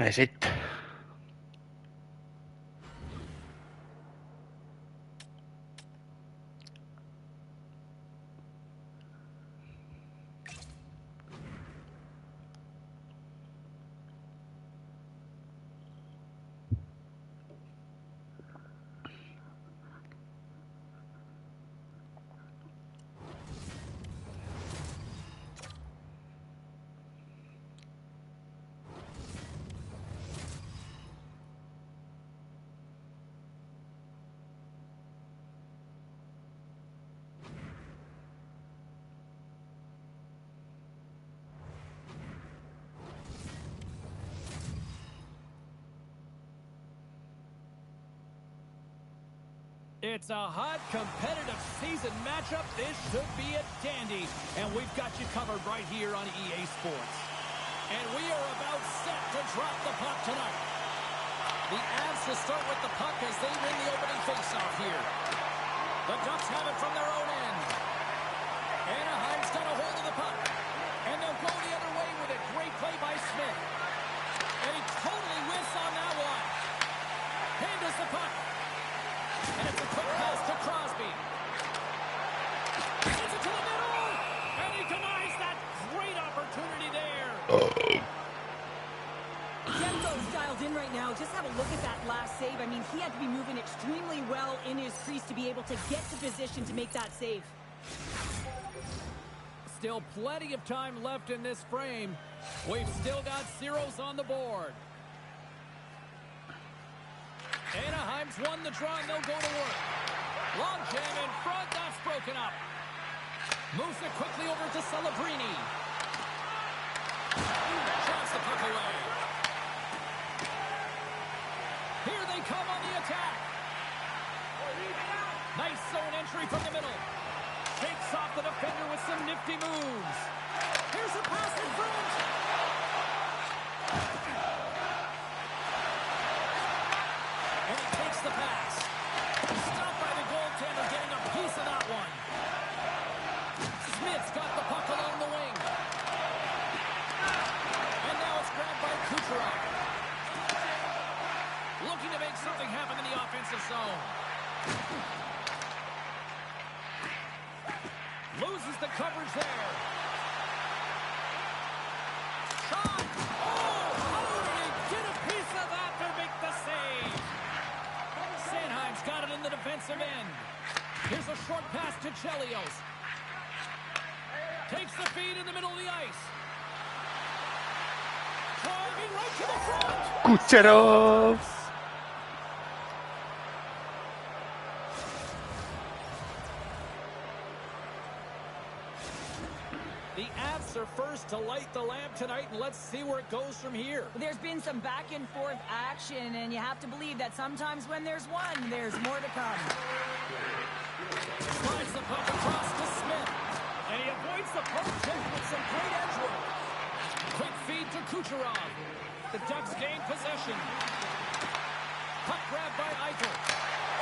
Ei sitten. It's a hot, competitive season matchup. This should be a dandy. And we've got you covered right here on EA Sports. And we are about set to drop the puck tonight. The Avs to start with the puck as they win the opening faceoff here. The Ducks have it from their own end. Anaheim's got a hold of the puck. And they'll go the other way with it. Great play by Smith. And he totally whiffs on that one. Hand us the puck. And it's a quick pass to Crosby. Sends it to the middle. And he denies that great opportunity there. Demko's dialed in right now. Just have a look at that last save. I mean, he had to be moving extremely well in his crease to be able to get to position to make that save. Still plenty of time left in this frame. We've still got zeros on the board. Anaheim's won the draw, and they'll go to work. Long jam in front, that's broken up. Moves it quickly over to Celebrini. Shots the puck away. Here they come on the attack. Nice zone entry from the middle. Shakes off the defender with some nifty moves. Here's a pass in front. And he takes the pass. Stopped by the goaltender, getting a piece of that one. Smith's got the puck along the wing. And now it's grabbed by Kucherov. Looking to make something happen in the offensive zone. Loses the coverage there. Shot! Oh! How did he get a piece of that to make the save? Sanheim's got it in the defensive end. Here's a short pass to Chelios. Takes the feed in the middle of the ice. Driving right to the front. Kucherov! The Avs are first to light the lamp tonight, and let's see where it goes from here. There's been some back and forth action, and you have to believe that sometimes when there's one, there's more to come. Slides the puck across to Smith, and he avoids the poke check with some great edge work. Quick feed to Kucherov. The Ducks gain possession. Puck grabbed by Eichel.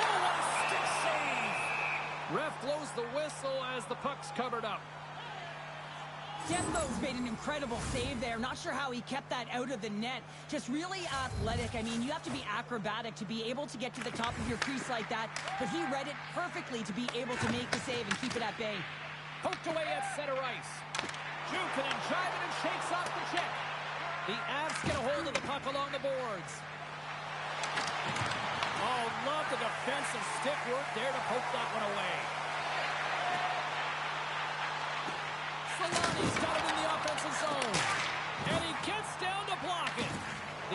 Oh, what a stick save! Ref blows the whistle as the puck's covered up. Demko's made an incredible save there. Not sure how he kept that out of the net. Just really athletic. I mean, you have to be acrobatic to be able to get to the top of your crease like that. But he read it perfectly to be able to make the save and keep it at bay. Poked away at center ice. Jukin and jiving and shakes off the check. The Avs get a hold of the puck along the boards. Oh, love the defensive stick work there to poke that one away. Solani's got it in the offensive zone. And he gets down to block it.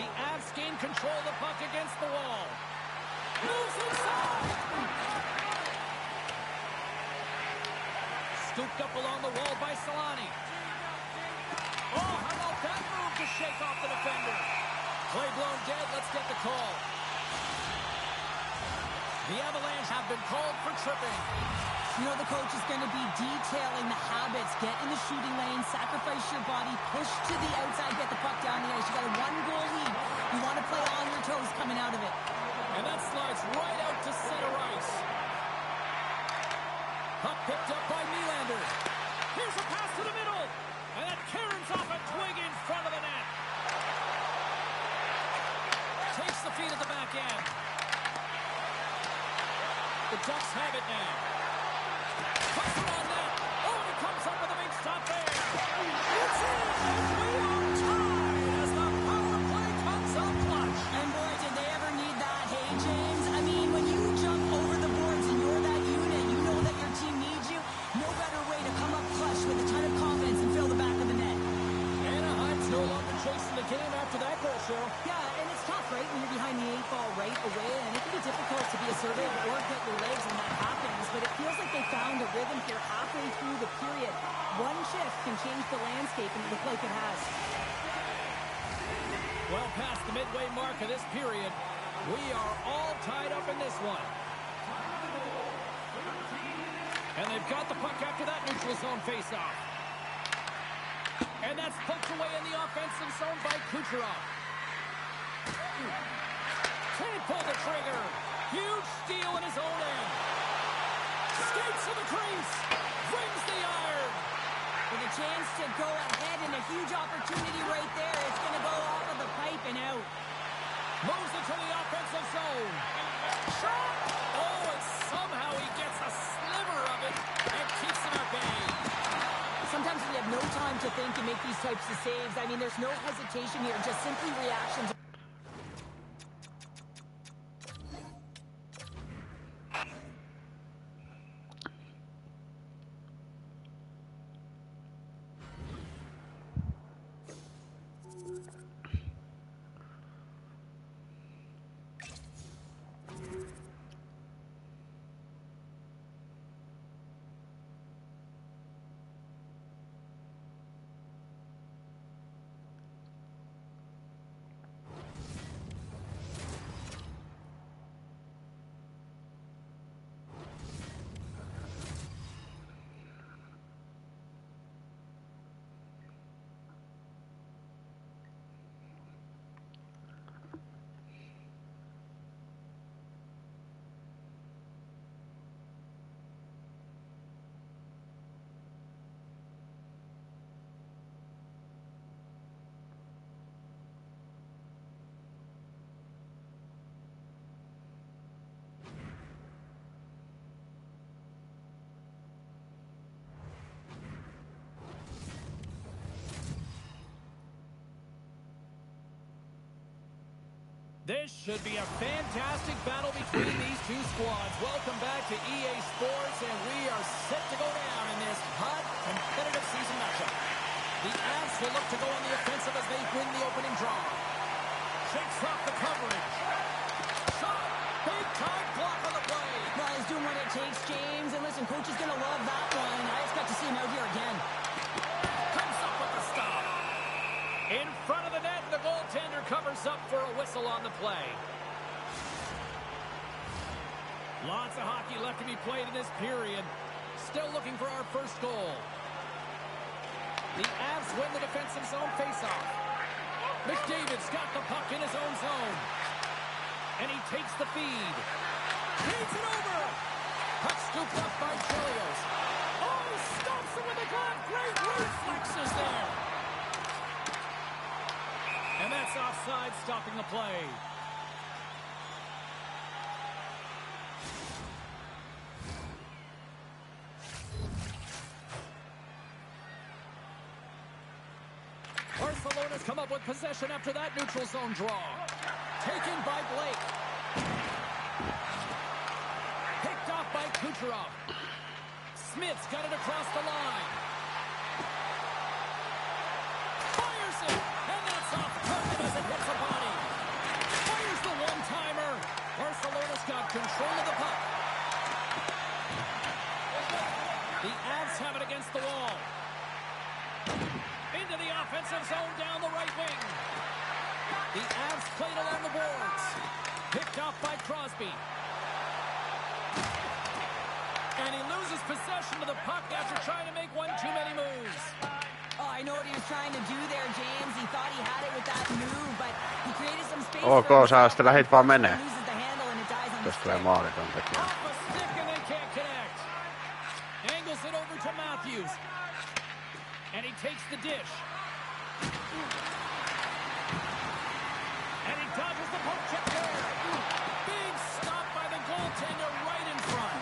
The Avs gain control of the puck against the wall. Moves inside. Scooped up along the wall by Solani. Oh, how about that move to shake off the defender? Play blown dead. Let's get the call. The Avalanche have been called for tripping. You know the coach is going to be detailing the habits. Get in the shooting lane, sacrifice your body, push to the outside, get the puck down the ice. You got a one-goal lead. You want to play on your toes coming out of it. And that slides right out to center ice. Puck picked up by Nylander. Here's a pass to the middle. And that caroms off a twig in front of the net. The Ducks have it now. Pressure on net. Oh, and he comes up with a big stop there. It's in. We are tied as the power play comes up clutch. And boy, did they ever need that, hey, James? I mean, when you jump over the boards and you're that unit, you know that your team needs you. No better way to come up clutch with a ton of confidence and fill the back of the net. Anaheim's no longer chasing the game after that goal, Cheryl. Yeah, and it's tough, right, when you're behind the 8 ball right away, and it can be difficult to be assertive or get your legs when that happens, but it feels like they found a rhythm here halfway through the period. One shift can change the landscape, and it looks like it has. Well past the midway mark of this period, we are all tied up in this one. And they've got the puck after that neutral zone faceoff. And that's poked away in the offensive zone by Kucherov. Can't pull the trigger. Huge steal in his own end. Skates to the crease. Brings the iron. With a chance to go ahead and a huge opportunity right there. It's going to go off of the pipe and out. Moves it to the offensive zone. Shot! Oh, and somehow he gets a sliver of it and keeps it at bay. Sometimes we have no time to think and make these types of saves. I mean, there's no hesitation here, just simply reactions. This should be a fantastic battle between these two squads. Welcome back to EA Sports, and we are set to go down in this hot, competitive season matchup. The Avs will look to go on the offensive as they win the opening draw. Shakes off the coverage. Shot! Big time block on the play. Well, he's doing what it takes, James. And listen, coach is going to love that one. I expect to see him out here again. Comes up with the stop. In front of the net, the goaltender covers up for a whistle on the play. Lots of hockey left to be played in this period. Still looking for our first goal. The Avs win the defensive zone faceoff. McDavid's got the puck in his own zone. And he takes the feed. Feeds it over. Puck scooped up by Chelios. Oh, he stops it with a glove. Great reflexes there. And that's offside, stopping the play. Barcelona's come up with possession after that neutral zone draw. Taken by Blake. Picked off by Kucherov. Smith's got it across the line. Fires it. And that's off target as it hits a body. Fires the one-timer. Barcelona's got control of the puck. The Avs have it against the wall. Into the offensive zone down the right wing. The Avs played along the boards. Picked off by Crosby. And he loses possession of the puck after trying to make one too many moves. Oh, I know what he was trying to do there, James. He thought he had it with that move, but he created some space. Ok, sä sitten lähit vaan menee. Jos tulee maaliton tekijä. Off a stick and they can't connect. Angles it over to Matthews. And he takes the dish. And he dodges the poke check there. Big stop by the goaltender right in front.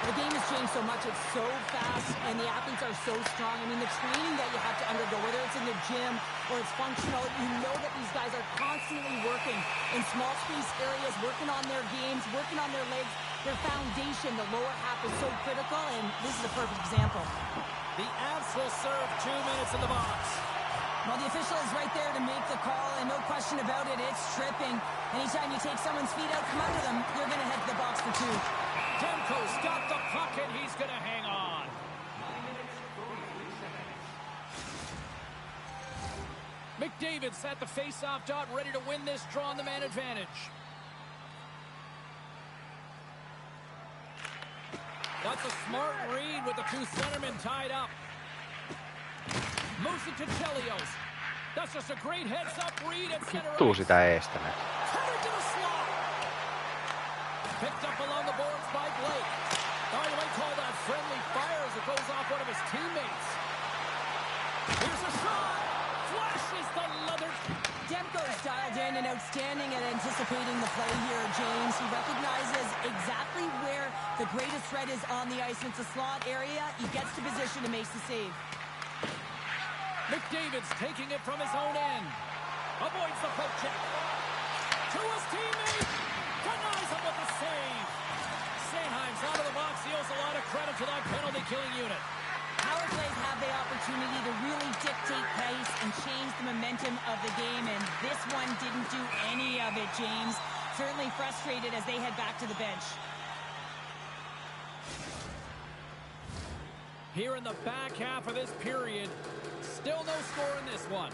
The game has changed so much. It's so fast, and the athletes are so strong. I mean, the training that you have to undergo, whether it's in the gym or it's functional, you know that these guys are constantly working in small space areas, working on their games, working on their legs. Their foundation, the lower half, is so critical, and this is a perfect example. The Avs will serve 2 minutes in the box. Well, the official is right there to make the call, and no question about it, it's tripping. Anytime you take someone's feet out from under them, you're going to head to the box for 2. Demko's got the puck, and he's going to hang on. McDavid's at the face-off dot, ready to win this draw on the man advantage. That's a smart read with the 2 centermen tied up. Moves it to Chelios. That's just a great heads-up read at center Vittuu ice. sitä eestänyt. Tethered to the slot. Picked up along the boards by Blake. Oh, you might call that friendly fire as it goes off one of his teammates. Here's a shot. Flashes the leather. Demko's dialed in and outstanding at anticipating the play here, James. He recognizes exactly where the greatest threat is on the ice. It's a slot area. He gets to position and makes the save. McDavid's taking it from his own end. Avoids the poke check. To his teammate. Denies him with the save. Sanheim's out of the box. He owes a lot of credit to that penalty-killing unit. Power plays have the opportunity to really dictate pace and change the momentum of the game, and this one didn't do any of it, James. Certainly frustrated as they head back to the bench. Here in the back half of this period, still no score in this one.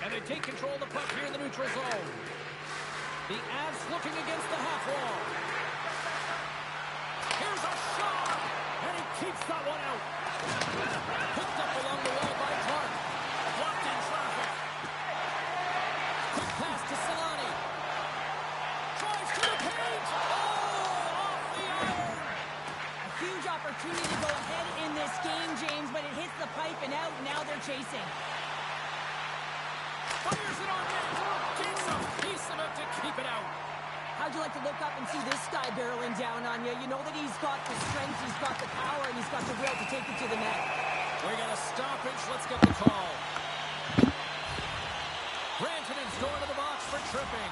And they take control of the puck here in the neutral zone. The Avs looking against the half wall. Here's a shot! And he keeps that one out. Picked up along the wall by Clark. Blocked in traffic. Quick pass to Solani. Drives to the paint. Oh, off the iron. A huge opportunity to go ahead in this game, James, but it hits the pipe and out. Now they're chasing. Fires it on net. Gets a piece of it to keep it out. How'd you like to look up and see this guy barreling down on you? You know that he's got the strength, he's got the power, and he's got the will to take it to the net. We got a stoppage. Let's get the call. Rantanen's going to the box for tripping.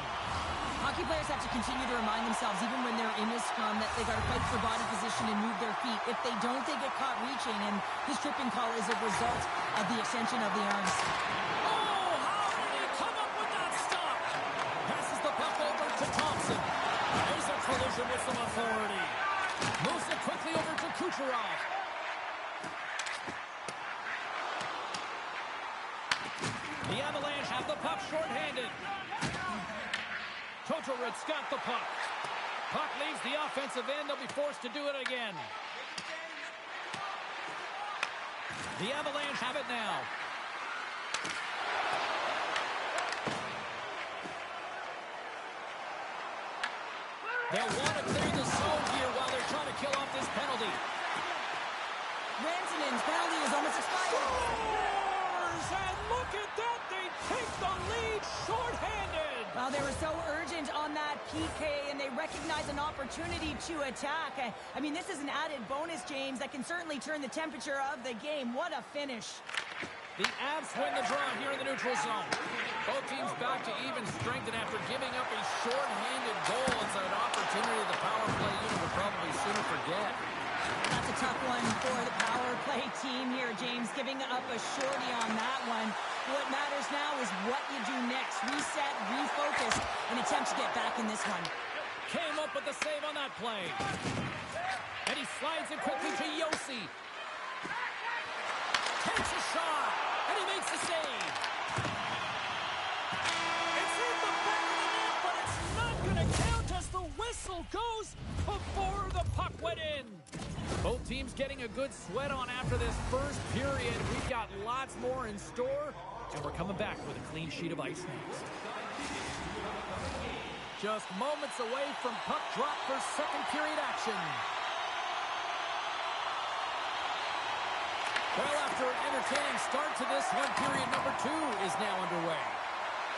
Hockey players have to continue to remind themselves, even when they're in this scrum, that they got to fight for body position and move their feet. If they don't, they get caught reaching, and his tripping call is a result of the extension of the arms. Oh, how did he come up with that stop? Passes the puck over to Thompson. There's a collision with some authority. Moves it quickly over to Kucherov. The Avalanche have the puck shorthanded. Totorit's got the puck. Puck leaves the offensive end. They'll be forced to do it again. The Avalanche have it now. They'll want to clear the zone here while they're trying to kill off this penalty. Rantanen's penalty is almost expired. Scores! And look at that! They take the lead shorthanded! Well, they were so urgent on that PK, and they recognize an opportunity to attack. I mean, this is an added bonus, James, that can certainly turn the temperature of the game. What a finish. The Avs win the draw here in the neutral zone. Both teams back to even strength, and after giving up a short-handed goal, it's an opportunity the power play unit will probably sooner forget. That's a tough one for the power play team here, James, giving up a shorty on that one. What matters now is what you do next. Reset, refocus, and attempt to get back in this one. Came up with the save on that play. And he slides it quickly to Yossi. Takes a shot, and he makes the save. It's in the back of the net, but it's not going to count as the whistle goes before the puck went in. Both teams getting a good sweat on after this first period. We've got lots more in store, and we're coming back with a clean sheet of ice next. Just moments away from puck drop for second period action. Well, after an entertaining start to this one, period number 2 is now underway.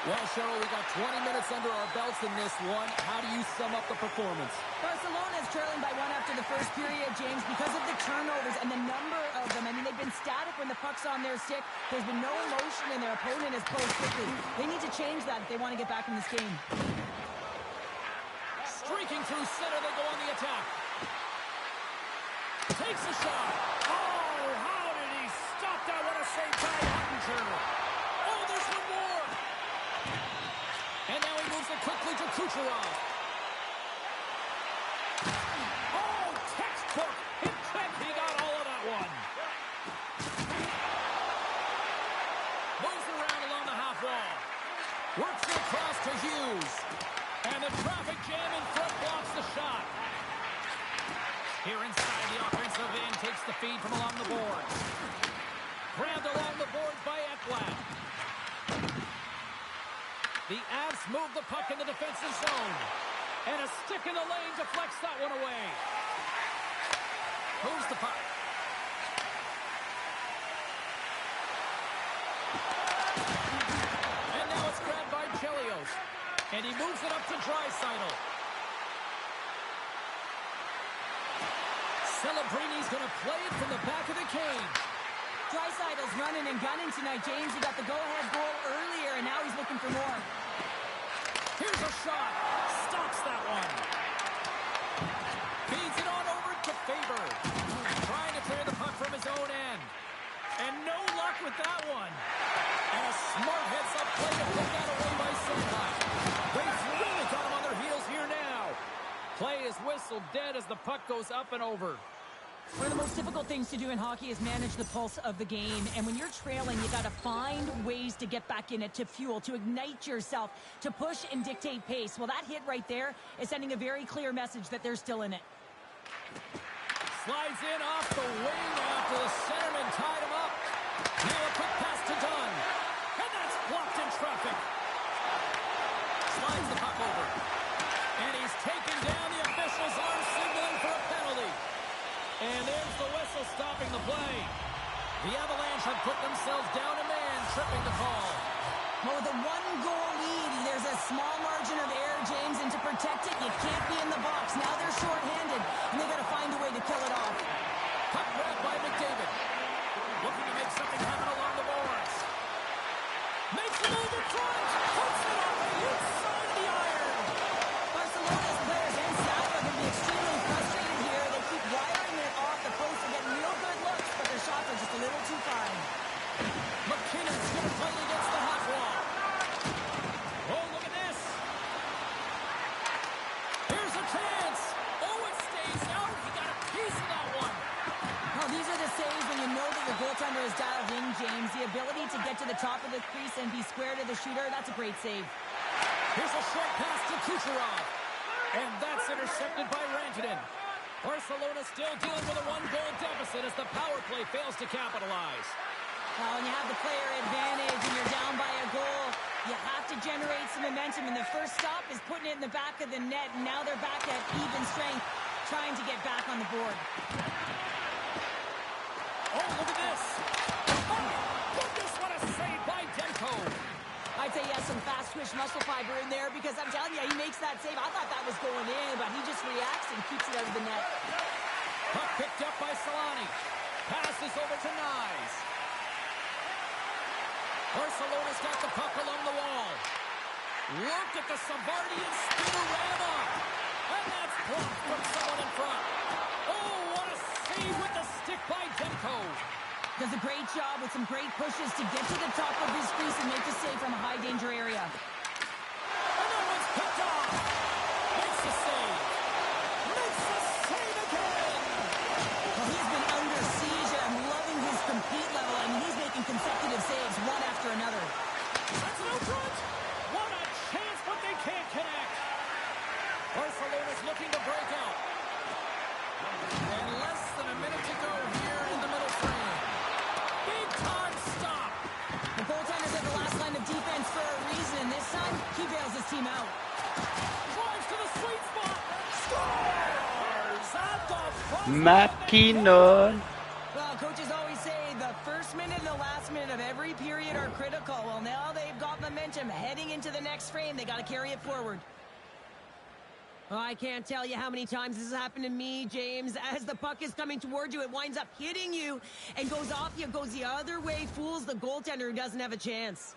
Well, Cheryl, we got 20 minutes under our belts in this one. How do you sum up the performance? Barcelona is trailing by 1 after the first period, James, because of the turnovers and the number of them. I mean, they've been static when the puck's on their stick. There's been no emotion, and their opponent has closed quickly. They need to change that if they want to get back in this game. Streaking through center, they go on the attack. Takes a shot. Oh, how did he stop that? What a save by Ottinger. Oh, there's one more. And now he moves it quickly to Kucherov. Oh, textbook. He got all of that one. Moves around along the half wall. Works it across to Hughes. And the traffic jam in front blocks the shot. Here inside the offensive end, takes the feed from along the boards. Grabbed along the boards by Ekblad. The Avs move the puck in the defensive zone. And a stick in the lane deflects that one away. Moves the puck. And now it's grabbed by Chelios. And he moves it up to Draisaitl. Celebrini's going to play it from the back of the cage. Draisaitl's running and gunning tonight, James. He got the go-ahead goal earlier, and now he's looking for more. Here's a shot. Stops that one. Feeds it on over to Faber. Trying to clear the puck from his own end. And no luck with that one. And a smart heads-up play to put that away by Senpai. They've really got him on their heels here now. Play is whistled dead as the puck goes up and over. One of the most difficult things to do in hockey is manage the pulse of the game. And when you're trailing, you got to find ways to get back in it, to fuel, to ignite yourself, to push and dictate pace. Well, that hit right there is sending a very clear message that they're still in it. Slides in off the wing after the centerman tied him up. Now a quick pass to Dunn. And that's blocked in traffic. Slides the puck over. And he's taken down. The officials are signaling for a penalty. And there's the whistle stopping the play. The Avalanche have put themselves down a man, tripping the call. Well, with a one-goal lead, there's a small margin of error, James, and to protect it, you can't be in the box. Now they're short-handed, and they got to find a way to kill it off. Puck grabbed by McDavid. Looking to make something happen along the boards. Makes the move in front. Puts it on the inside of the iron. Barcelona's players and staff are going to be extremely frustrated here. They keep wiring it off the post and getting real good looks, but their shots are just a little too fine. McKinnon's going to play against the half wall. Oh, look at this. Here's a chance. Oh, it stays out. He got a piece of that one. Well, these are the saves when you know that your goaltender is dialed in, James. The ability to get to the top of the crease and be square to the shooter, that's a great save. Here's a short pass to Kucherov. And that's intercepted by Rantanen. Barcelona still dealing with a one-goal deficit as the power play fails to capitalize. Well, when you have the player advantage and you're down by a goal, you have to generate some momentum. And the first stop is putting it in the back of the net. And now they're back at even strength, trying to get back on the board. Oh, look at this. Oh, goodness, what a save by Demko. I'd say he has some fast-twitch muscle fiber in there because I'm telling you, he makes that save. I thought that was going in, but he just reacts and keeps it out of the net. Puck picked up by Solani. Passes over to Nyes. Barcelona's got the puck along the wall. Look at the Savardian spinorama. And that's blocked from someone in front. Oh, what a save with the stick by Demko. Does a great job with some great pushes to get to the top of his crease and make the save from a high-danger area. And that one's picked off. Makes the save. Makes the save again. Well, he's been under siege, and I'm loving his compete level. I mean, he's making consecutive saves one after another. That's no front. What a chance, but they can't connect. Barcelona's looking to break out. And less than a minute to go here in the middle frame. Big time stop. The goaltender's at the last line of defense for a reason. This time, he bails his team out. Drives to the sweet spot. Scores at the front. McKinnon. Well, coaches always say the first minute and the last minute of every period are critical. Well, now they've got momentum momentum heading into the next frame. They got to carry it forward. Oh, I can't tell you how many times this has happened to me, James. As the puck is coming toward you, it winds up hitting you and goes off you, goes the other way, fools the goaltender who doesn't have a chance.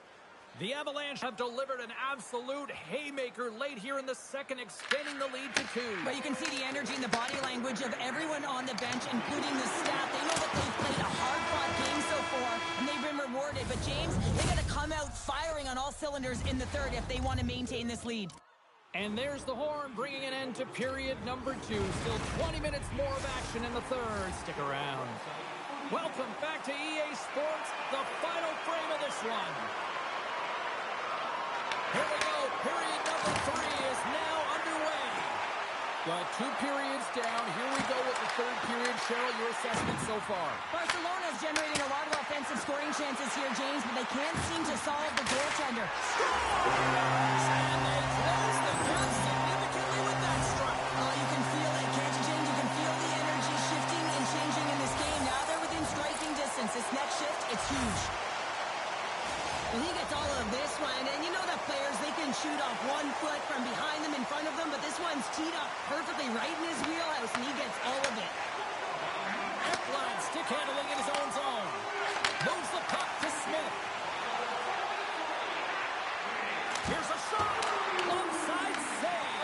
The Avalanche have delivered an absolute haymaker late here in the second, extending the lead to 2. But you can see the energy and the body language of everyone on the bench, including the staff. They know that they've played a hard-fought game so far, and they've been rewarded. But, James, they got to come out firing on all cylinders in the third if they want to maintain this lead. And there's the horn, bringing an end to period number 2. Still 20 minutes more of action in the third. Stick around. Welcome back to EA Sports, the final frame of this one. Here we go. Period number 3 is now underway. Well, 2 periods down. Here we go with the third period. Cheryl, your assessment so far? Barcelona's generating a lot of offensive scoring chances here, James, but they can't seem to solve the goaltender. Scores! And they close the gap significantly with that strike. Oh, you can feel it, can't you, James? You can feel the energy shifting and changing in this game. Now they're within striking distance. This next shift, it's huge. Well, he gets all of this one, and you know that players, they can shoot off 1 foot from behind them, in front of them, but this one's teed up perfectly right in his wheelhouse, and he gets all of it. Line stick handling in his own zone. Moves the puck to Smith. Here's a shot. Onside save.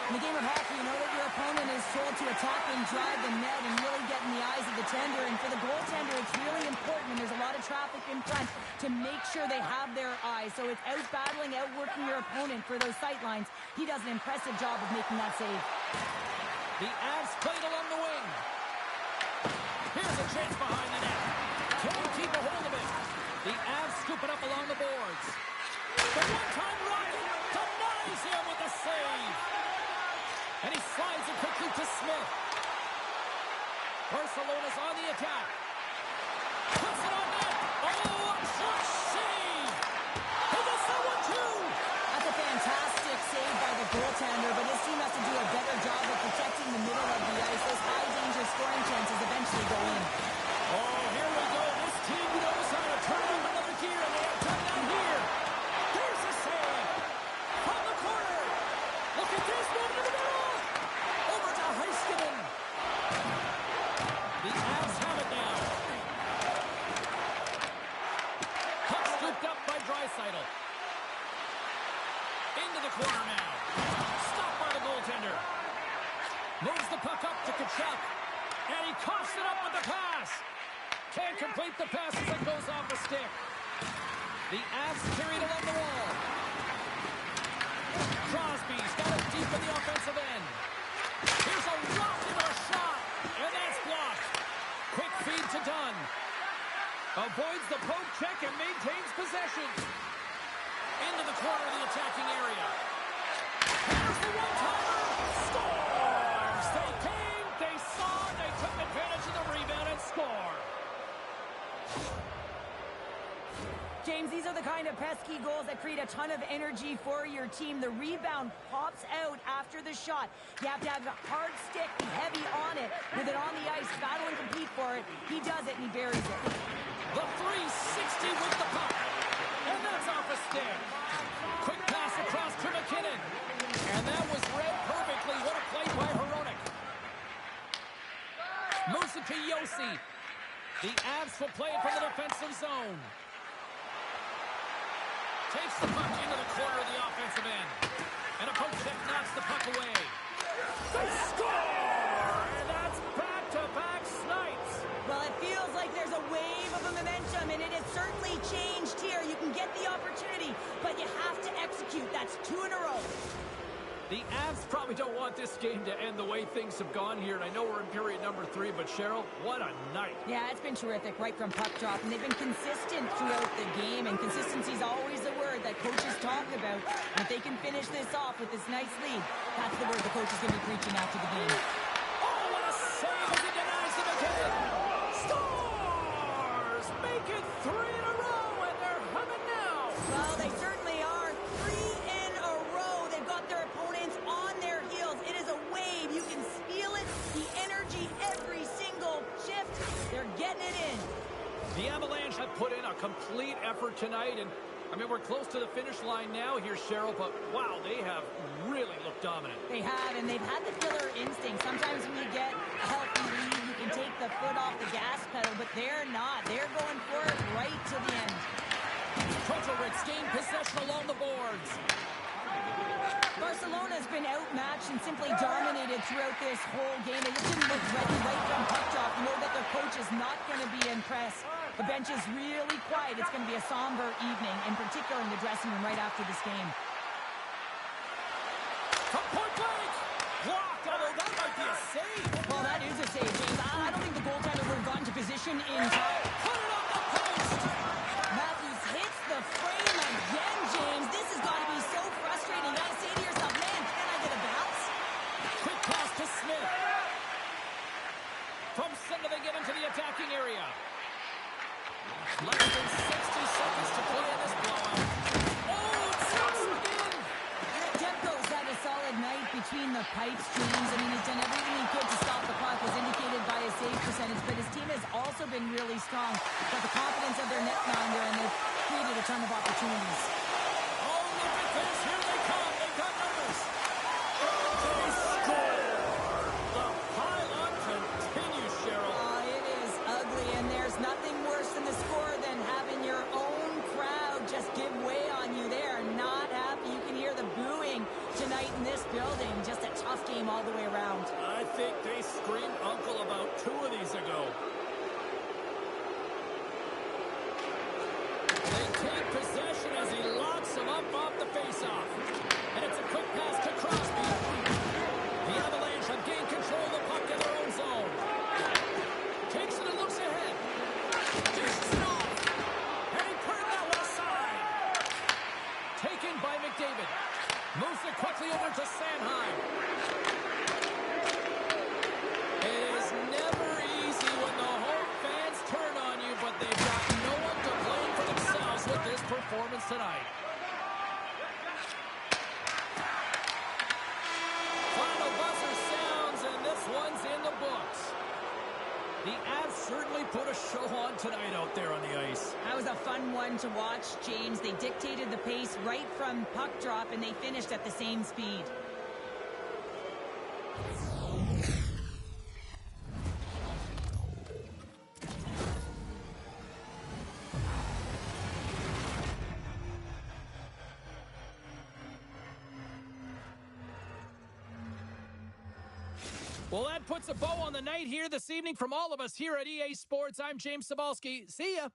In the game of hockey, you know that your opponent is told to attack and drive the net and really get in the eyes of the tender. And for the goaltender, it's really important when there's a lot of traffic in front to make sure they have their eyes. So it's out-battling, outworking your opponent for those sight lines. He does an impressive job of making that save. The Avs played along the wing. Here's a chance behind the net. Can't keep a hold of it. The Avs scoop it up along the boards. The one-time rocket denies him with the save. And he slides it quickly to Smith. Barcelona's on the attack. Puts it on net. Oh, a shot save. He gets that one too. That's a fantastic save by the goaltender, but his team has to do a better job of protecting the middle of the ice. Those high-danger scoring chances eventually go in. Oh, here we go. This team knows how to turn up another gear, and they have done that here. There's a save. From the corner. Look at this. Move to the middle. Over to Heiskanen. The Avs have it now. Puck scooped up by Draisaitl. Into the corner now. Stopped by the goaltender. Moves the puck up to Kachuk. And he coughs it up with the pass. Can't complete the pass as it goes off the stick. The Avs carried along the wall. Crosby's got it deep in the offensive end. Here's a rocket with a shot. And that's blocked. Quick feed to Dunn. Avoids the poke check and maintains possession. Into the corner of the attacking area. Here's the one-timer. Scores! They came, they saw, they took advantage of the rebound and scored. James, these are the kind of pesky goals that create a ton of energy for your team. The rebound pops out after the shot. You have to have a hard stick, be heavy on it, with it on the ice, battle and compete for it. He does it, and he buries it. The 360 with the puck. And that's off a stick. Quick pass across to McKinnon. And that was read perfectly. What a play by Hronek. Moves it to Yossi. The Avs will play it from the defensive zone. Takes the puck into the corner of the offensive end. And a poke check knocks the puck away. They score! And that's back-to-back snipes. Well, it feels like there's a wave of a momentum, and it has certainly changed here. You can get the opportunity, but you have to execute. That's 2 in a row. The Avs probably don't want this game to end the way things have gone here, and I know we're in period number 3, but Cheryl, what a night. Yeah, it's been terrific right from puck drop, and they've been consistent throughout the game, and consistency is always the word that coaches talk about. And if they can finish this off with this nice lead, that's the word the coach is going to be preaching after the game. Oh, what a save as he denies him again. Stars make it 3 in a row, and they're humming now. Well, they certainly are. 3 in a row. They've got their opponents on their heels. It is a wave. You can feel it. The energy every single shift. They're getting it in. The Avalanche have put in a complete effort tonight, and I mean, we're close to the finish line now here, Cheryl, but wow, they have really looked dominant. They have, and they've had the killer instinct. Sometimes when you get a healthy lead, you can take the foot off the gas pedal, but they're not. They're going for it right to the end. Proto-Ritz gained possession along the boards. Barcelona's been outmatched and simply dominated throughout this whole game. They just didn't look ready right from puck drop. You know that their coach is not going to be impressed. The bench is really quiet. It's going to be a somber evening, in particular in the dressing room right after this game. From point blank! Blocked, although that might be a save. Well, that is a save, James. I don't think the goaltender would have gotten to position in time. Put it on the post! Matthews hits the frame again, James. This has got to be so frustrating. You got to say to yourself, man, can I get a bounce? Quick pass to Smith. From center, they get into the attacking area. Less than 60 seconds to play in this blowout. Oh, it's again! Demko's had a solid night between the pipes, James. I mean, he's done everything he could to stop the puck, as indicated by his save percentage, but his team has also been really strong. Got the confidence of their netminder, and they've created a ton of opportunities. Oh, look at this. Here they come. They've got numbers. They score. The pile-on continues, Cheryl. It is ugly, and there's nothing worse than the score than having your own crowd just give way on you. They are not happy. You can hear the booing tonight in this building. Just a tough game all the way around. I think they screamed uncle about 2 of these ago. They take possession as he locks them up off the faceoff. And it's a quick pass to Crosby. The Avalanche have gained control of the puck in their own zone. Takes it and looks ahead. Dishes it off. And he put it out outside. Taken by McDavid. Moves it quickly over to Sanheim. It is never easy when the home fans turn on you, but they've got no one to blame for themselves with this performance tonight. Final buzzer sounds, and this one's in the books. The Avs certainly put a show on tonight out there on the ice. That was a fun one to watch, James. They dictated the pace right from puck drop, and they finished at the same speed. Well, that puts a bow on the night here this evening from all of us here at EA Sports. I'm James Cybulski. See ya.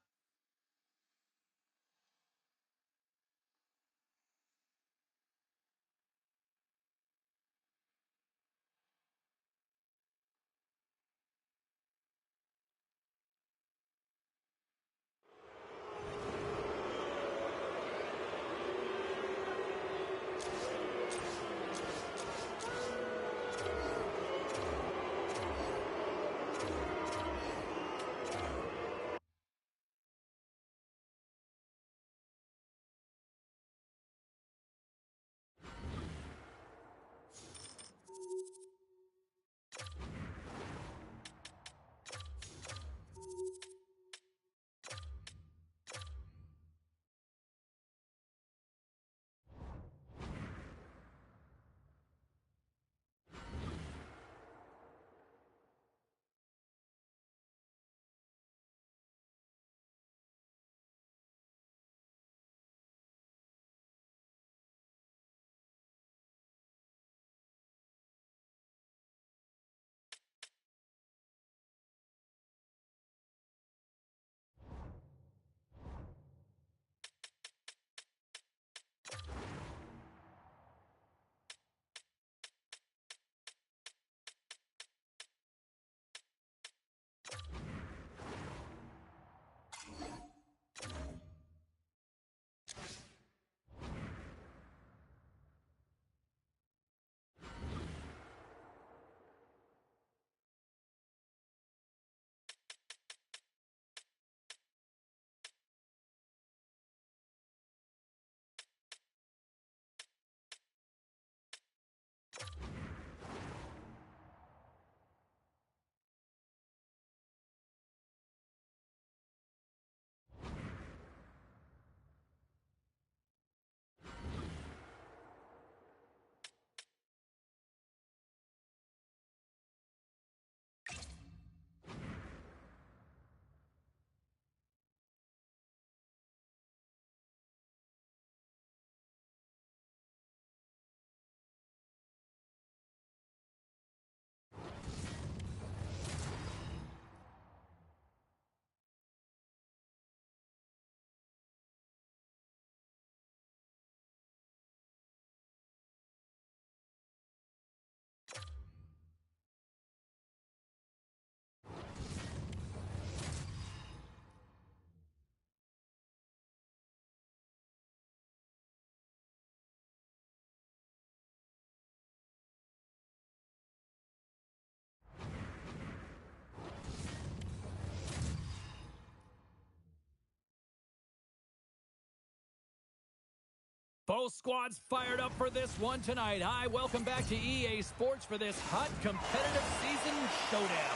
Both squads fired up for this one tonight. Hi, welcome back to EA Sports for this hot competitive season showdown.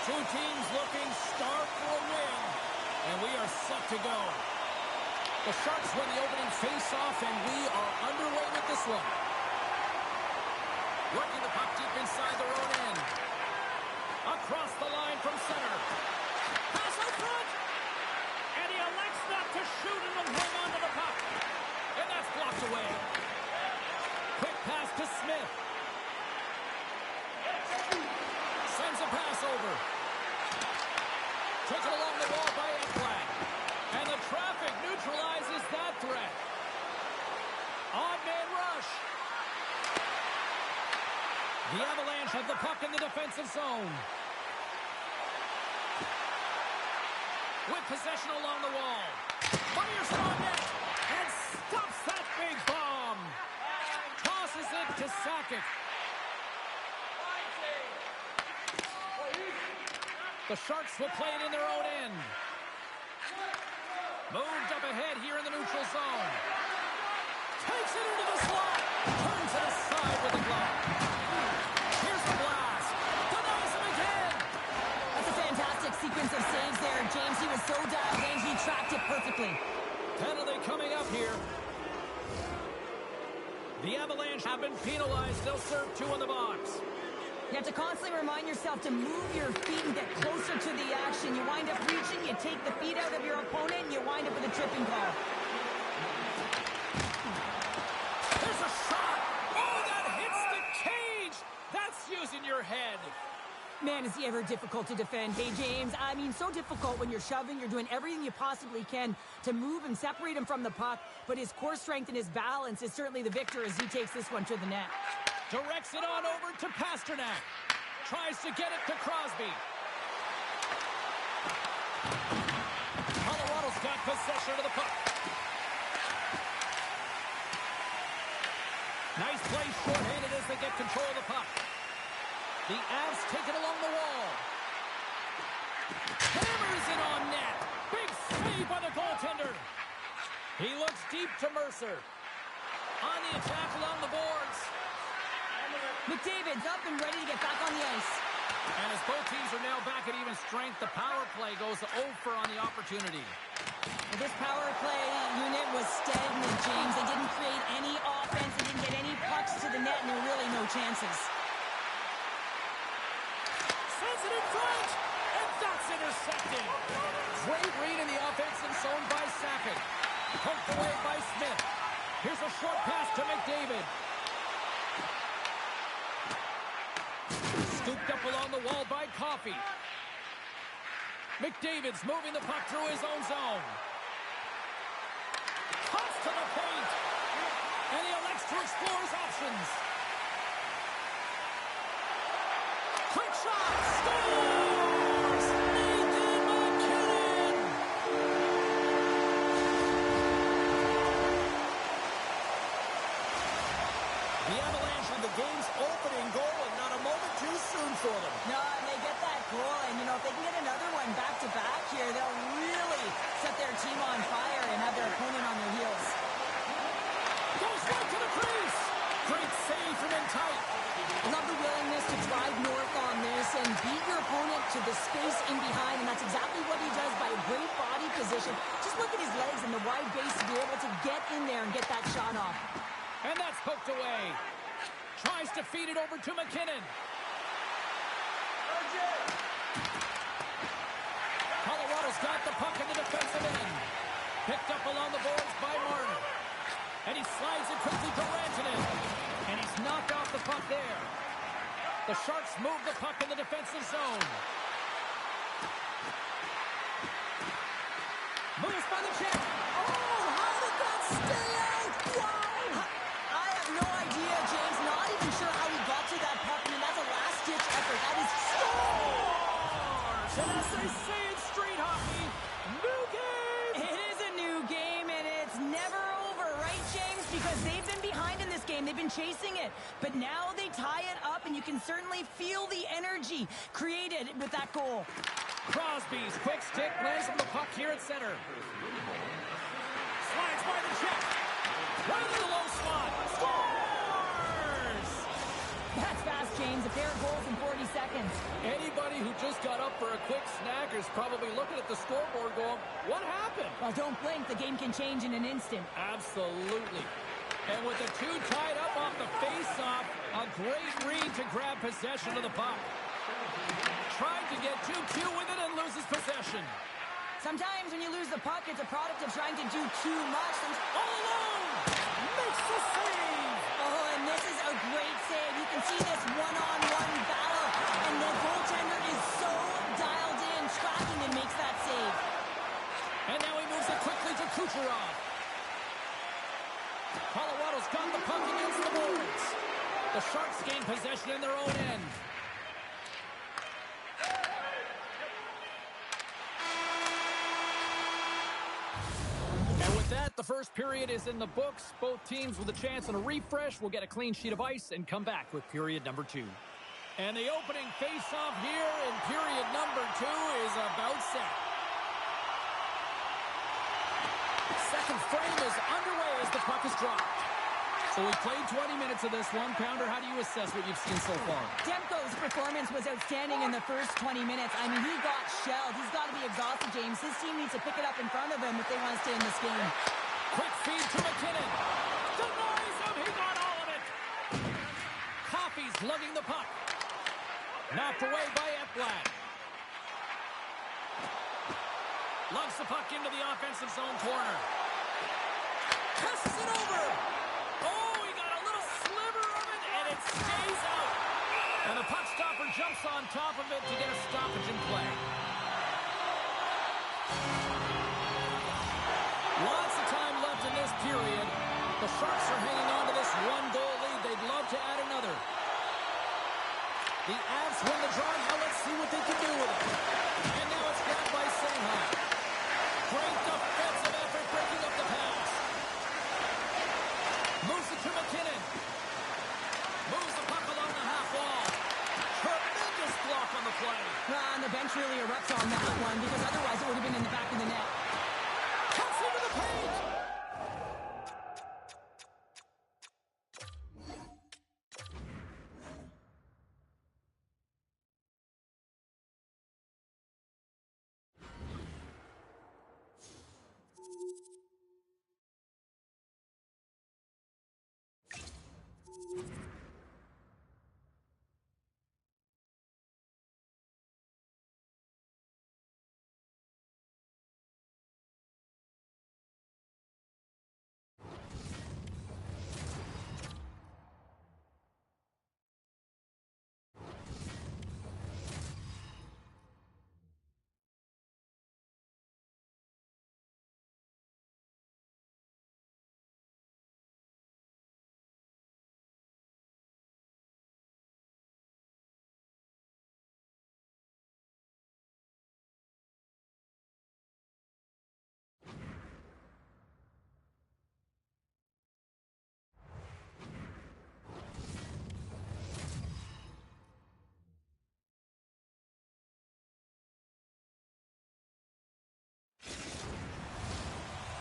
Two teams looking starved for a win, and we are set to go. The Sharks win the opening face-off, and we are underway with this one. Working the puck deep inside their own end. Across the line from center. Pass out front! And he elects not to shoot and will hang on to the puck. And that's blocked away. Quick pass to Smith. Sends a pass over. Taken along the wall by Ekblad. And the traffic neutralizes that threat. Odd man rush. The Avalanche have the puck in the defensive zone. With possession along the wall. Fires it on net. And stops that big bomb. Tosses it to Sakic. The Sharks will play it in their own end. Moved up ahead here in the neutral zone. Takes it into the slot. Turns it aside with a glove. Here's the blast. Denies him again. That's a fantastic sequence of saves there, James. He was so dialed in, he tracked it perfectly. Penalty coming up here. The Avalanche have been penalized. They'll serve 2 in the box. You have to constantly remind yourself to move your feet and get closer to the action. You wind up reaching, you take the feet out of your opponent, and you wind up with a tripping call. There's a shot! Oh, that hits the cage! That's using your head. Man, is he ever difficult to defend. Hey, James, I mean, so difficult when you're shoving, you're doing everything you possibly can to move and separate him from the puck, but his core strength and his balance is certainly the victor as he takes this one to the net. Directs it on over to Pasternak. Tries to get it to Crosby. Colorado's got possession of the puck. Nice play short-handed as they get control of the puck. The Avs take it along the wall. Hammers it on net. Big save by the goaltender. He looks deep to Mercer. On the attack along the boards. McDavid's up and ready to get back on the ice. And as both teams are now back at even strength, the power play goes over on the opportunity. Well, this power play unit was stagnant, James. They didn't create any offense. They didn't get any pucks to the net, and there were really no chances. Sends it in front, and that's intercepted. Great read in the offensive zone by Sakic. Poked away by Smith. Here's a short pass to McDavid. Scooped up along the wall by Coffey. McDavid's moving the puck through his own zone. Toss to the paint. And he elects to explore his options. Quick shot. Scores! Nathan McKinnon! The Avalanche have the game's opening goal, and not a moment too soon for them. No, and they get that goal, and, you know, if they can get another one back-to-back here, they'll really set their team on fire and have their opponent on their heels. Goes right to the crease. Great save from in tight. I love the willingness to drive north on this and beat your opponent to the space in behind, and that's exactly what he does by a great body position. Just look at his legs and the wide base to be able to get in there and get that shot off. And that's poked away. Tries to feed it over to McKinnon. Colorado's got the puck in the defensive end. Picked up along the boards by Martin. And he slides it quickly to Rantanen. And he's knocked off the puck there. The Sharks move the puck in the defensive zone. Moves by the check. Oh, how did that stay out? Wow! I have no idea, James. Not even sure how he got to that puck. I mean, that's a last-ditch effort. That is scores! And as they say in street hockey, new game! It is a new game, and it's never over, right, James? Because they've been behind in this game. They've been chasing it. But now they tie it up, and you can certainly feel the energy created with that goal. Crosby's quick stick lands on the puck here at center. Slides by the check. Right in the low spot. Scores! That's fast, James. A pair of goals in 40 seconds. Anybody who just got up for a quick snack is probably looking at the scoreboard going, what happened? Well, don't blink. The game can change in an instant. Absolutely. And with the two tied up off the face-off, a great read to grab possession of the puck. Tried to get too cute with it and loses possession. Sometimes when you lose the puck, it's a product of trying to do too much. All alone! Makes the save! Oh, and this is a great save. You can see this one-on-one battle, and the goaltender is so dialed in, tracking, and makes that save. And now he moves it quickly to Kucherov. Colorado's got the puck against the boards. The Sharks gain possession in their own end. And with that, the first period is in the books. Both teams with a chance on a refresh will get a clean sheet of ice and come back with period number 2. And the opening face-off here in period number 2 is about set. Second frame is underway as the puck is dropped. So we played 20 minutes of this one. Pounder, how do you assess what you've seen so far? Demko's performance was outstanding in the first 20 minutes. I mean, he got shelled. He's got to be exhausted, James. His team needs to pick it up in front of him if they want to stay in this game. Quick feed to McKinnon. Denies him. He got all of it. Coffey's lugging the puck. Knocked away by Ekblad. Lugs the puck into the offensive zone corner. Passes it over. Oh, he got a little sliver of it, and it stays out. And the puck stopper jumps on top of it to get a stoppage in play. Lots of time left in this period. The Sharks are hanging on to this one-goal lead. They'd love to add another. The Avs win the draw. Now let's see what they can do with it. And now it's grabbed by Shanghai. Great defensive effort breaking up the pass. Moves it to McKinnon. Moves the puck along the half wall. Tremendous block on the play. And the bench really erupts on that one because otherwise it would have been in the back of the net. Cuts into the paint.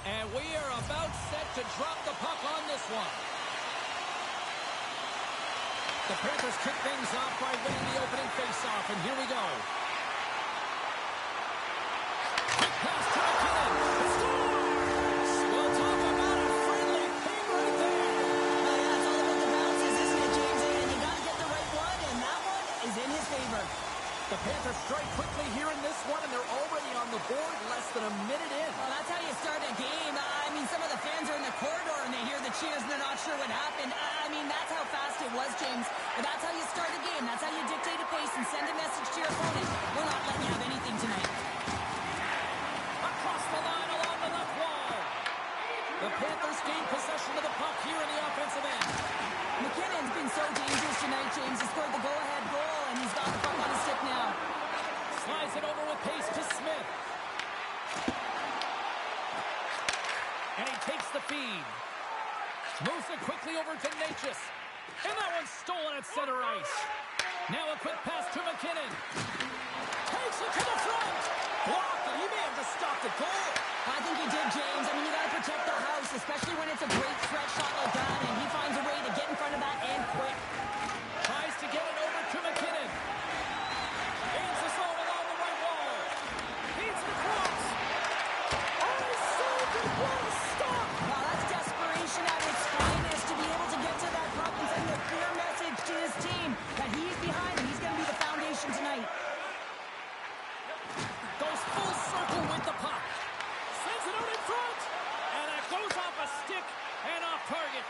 And we are about set to drop the puck on this one. The Panthers kick things off by winning the opening faceoff, and here we go. Quick pass to McKinnon. Scores! We'll talk about a friendly thing right there. Oh, yeah, it's all about the bounces, isn't it, James? And you got to get the right one, and that one is in his favor. The Panthers strike quickly here in this one, and they're already on the board less than a minute in. Well, that's how you start a game. I mean, some of the fans are in the corridor, and they hear the cheers, and they're not sure what happened. I mean, that's how fast it was, James. But that's how you start a game. That's how you dictate a pace and send a message to your opponent. We're not letting you have anything tonight. Across the line along the left wall. The Panthers gain possession of the puck here in the offensive end. McKinnon's been so dangerous tonight, James. He scored the go-ahead goal, and he's got the puck on his stick now. Slides it over with pace to Smith. And he takes the feed. Moves it quickly over to Natchez. And that one's stolen at center ice. Now a quick pass to McKinnon. Takes it to the front. Blocked it. He may have just stopped the goal. I think he did, James. I mean, you got to protect the house, especially when it's a great stretch target.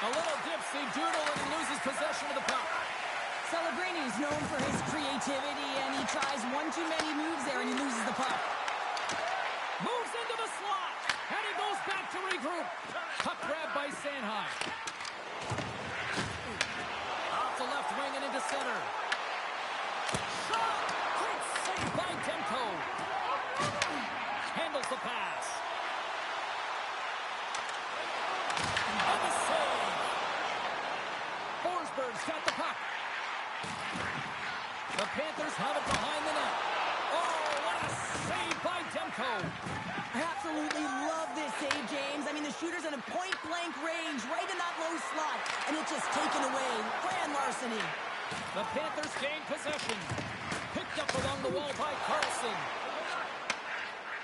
A little dipsy doodle and he loses possession of the puck. Celebrini is known for his creativity, and he tries one too many moves there, and he loses the puck. Moves into the slot, and he goes back to regroup. Puck grab by Sanheim. Off the left wing and into center. Shot! Great save by Demko. Handles the pass. And the save. Forsberg's got the puck. The Panthers have it behind the net. Oh, what a save by Demko. I absolutely love this save, James. I mean, the shooter's in a point-blank range, right in that low slot, and it's just taken away. Grand larceny. The Panthers gain possession. Picked up along the wall by Carlson.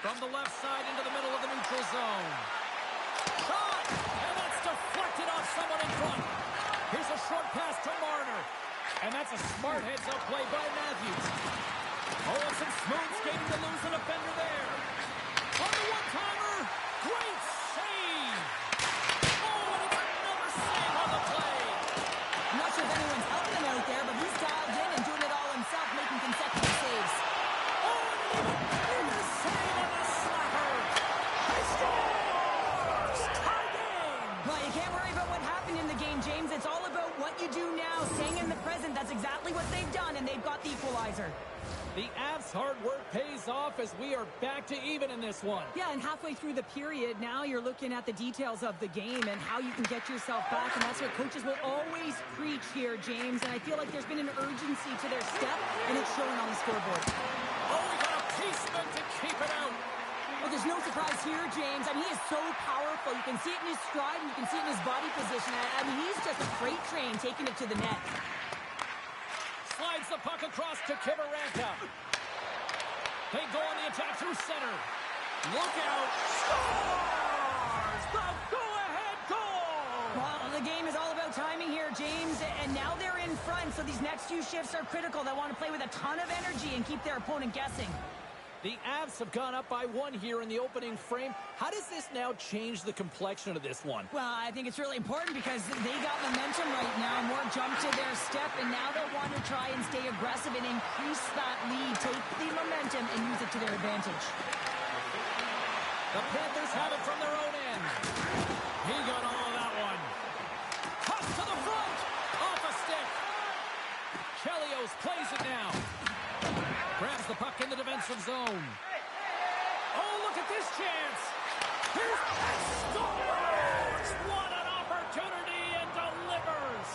From the left side into the middle of the neutral zone. Shot! And that's deflected off someone in front. Here's a short pass to Marner. And that's a smart heads-up play by Matthews. Oh, some smooth skating to lose a defender there. On the one-timer, great save. Oh, and he got another save on the play. I'm not sure if anyone's helping him out there, but he's dialed in and doing it all himself, making consecutive saves. Oh, and a save on the slapper. He scores! Tie game. Well, you can't worry about what happened in the game, James. It's all about what you do now, staying in the present. That's exactly what they've done, and they've got the equalizer. The Avs' hard work pays off as we are back to even in this one. Yeah, and halfway through the period, now you're looking at the details of the game and how you can get yourself back, and that's what coaches will always preach here, James. And I feel like there's been an urgency to their step, and it's showing on the scoreboard. Oh, we got a pieceman to keep it out. Well, there's no surprise here, James. I mean, he is so powerful. You can see it in his stride, and you can see it in his body position. I mean, he's just a freight train taking it to the net. Slides the puck across to Kivaranta. They go on the attack through center. Look out. Scores! The go-ahead goal! Well, the game is all about timing here, James. And now they're in front, so these next few shifts are critical. They want to play with a ton of energy and keep their opponent guessing. The Avs have gone up by one here in the opening frame. How does this now change the complexion of this one? Well, I think it's really important because they got momentum right now. More jump to their step, and now they'll want to try and stay aggressive and increase that lead, take the momentum, and use it to their advantage. The Panthers have it from their own end. He got all of that one. Toss to the front. Off a stick. Chelios plays it now. Grabs the puck in the defensive zone. Oh, look at this chance. Here's and scores! What an opportunity and delivers.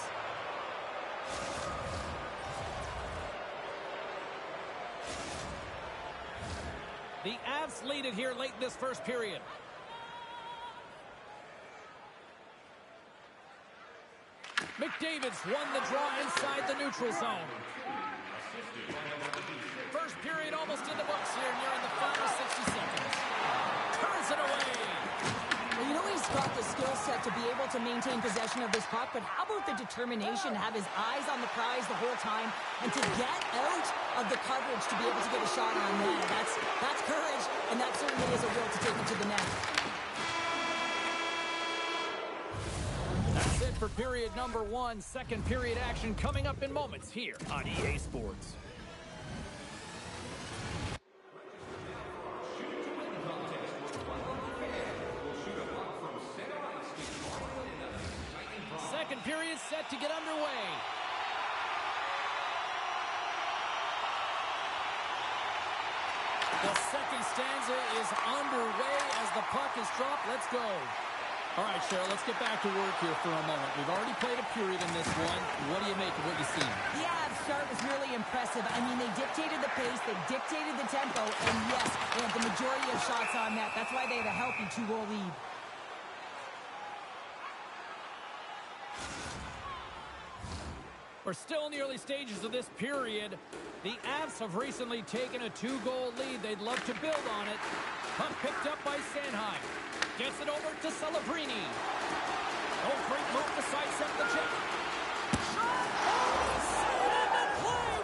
The Avs lead it here late in this first period. McDavid's won the draw inside the neutral zone. First period almost in the books here, nearing the final 60 seconds. Turns it away. Well, you know he's got the skill set to be able to maintain possession of this puck, but how about the determination to have his eyes on the prize the whole time and to get out of the coverage to be able to get a shot on net? That's courage, and that certainly is a will to take it to the net. That's it for period number one. Second period action coming up in moments here on EA Sports. Second period set to get underway. The second stanza is underway as the puck is dropped. Let's go. All right, Cheryl, let's get back to work here for a moment. We've already played a period in this one. What do you make of what you've seen? The Avs start was really impressive. I mean, they dictated the pace, they dictated the tempo, and yes, they had the majority of shots on net. That's why they have a healthy 2-goal lead. We're still in the early stages of this period. The Avs have recently taken a 2-goal lead. They'd love to build on it. Puck picked up by Sanheim. Gets it over to Celebrini. Oh, great move to sidestep the check. Shot! Oh, save the play!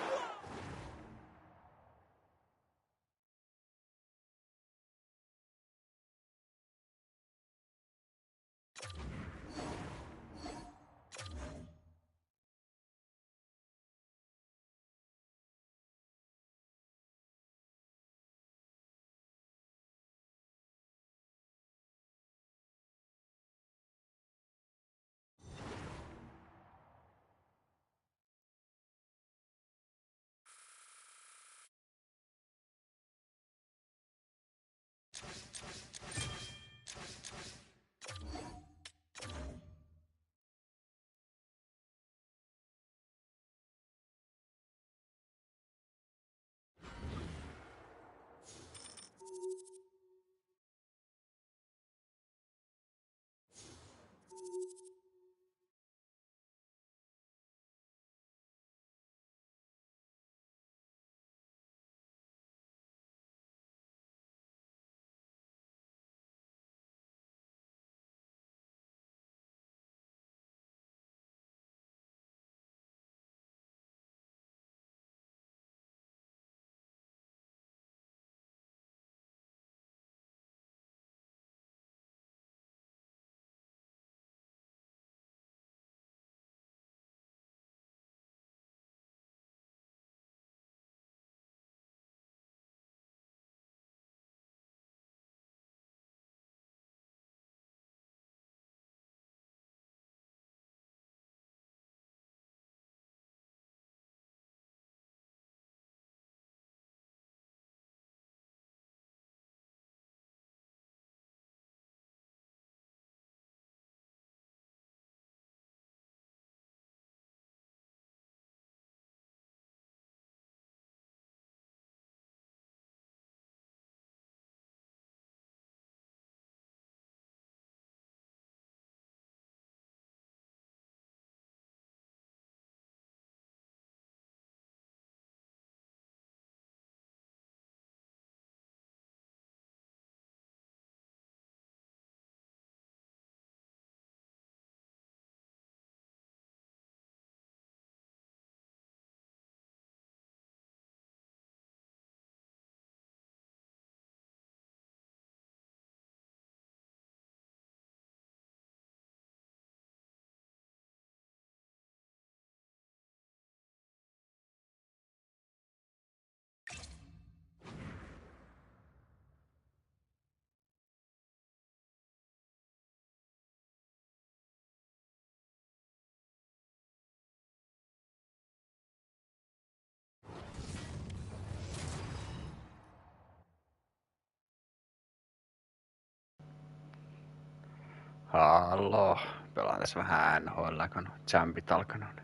Hallo. Pelaan tässä vähän NHL, kun champit alkanut.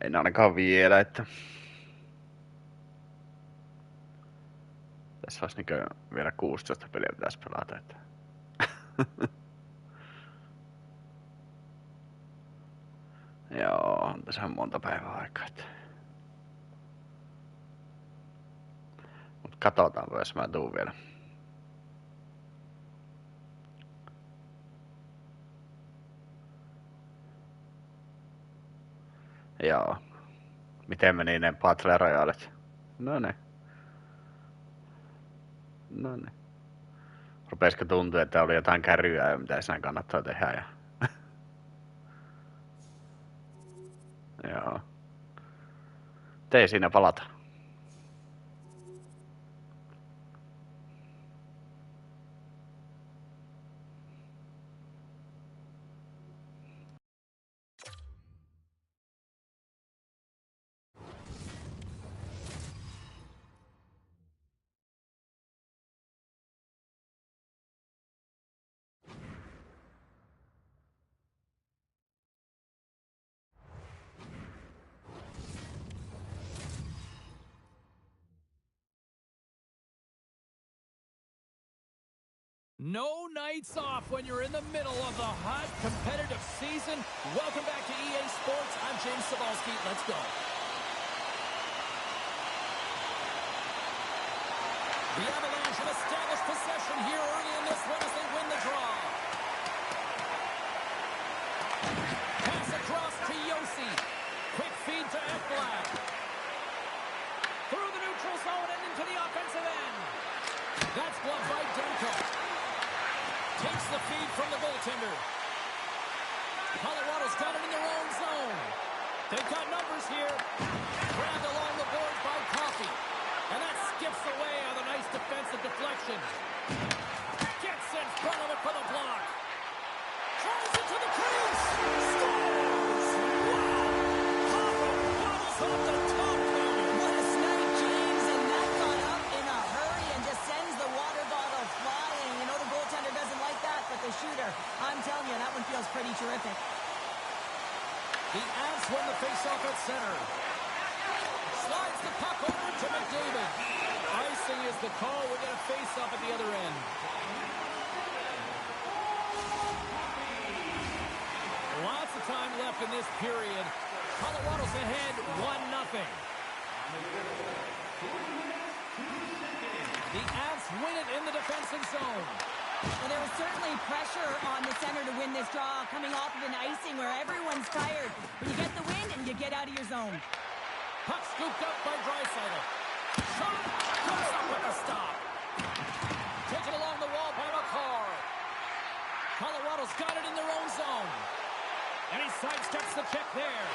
Ei ainakaan vielä, että... Tässä olisi vielä 16 peliä pitäisi pelata, että... Joo, on tässä on monta päivää aikaa, että... Mut katsotaan, jos mä tuun vielä. Joo. Miten meni ne Battle Royalet? Noniin. Rupesiko tuntua, että oli jotain kärryä ja mitä siinä kannattaa tehdä ja... Joo. Tee siinä palata. No nights off when you're in the middle of the hot, competitive season. Welcome back to EA Sports. I'm James Cebulski. Let's go. The Avalanche have established possession here early in this one as they win the draw. Pass across to Yossi. Quick feed to Ekblad. Through the neutral zone and into the offensive end. That's gloved by Demko. Takes the feed from the goaltender. Colorado's got it in their own zone. They've got numbers here. Grabbed along the boards by Coffey. And that skips away on a nice defensive deflection. Gets in front of it for the block. Drives it to the crease. Scores! Wow! Coffey bottles off the top corner. What a snipe, James, and that got up in a hurry and just sends the water bottle flying. You know the goaltender doesn't like that, but the shooter, I'm telling you, that one feels pretty terrific. The Avs win the faceoff at center. Slides the puck over to McDavid. Icing is the call. We get a face-off at the other end. Lots of time left in this period. Colorado's ahead 1-0. The Avs win it in the defensive zone. Well, there was certainly pressure on the center to win this draw, coming off of an icing where everyone's tired. But you get the win and you get out of your zone. Puck scooped up by Draisaitl. Shot! Goes up with a stop. Taken along the wall by McCarr. Colorado's got it in their own zone. And he sidesteps the check there.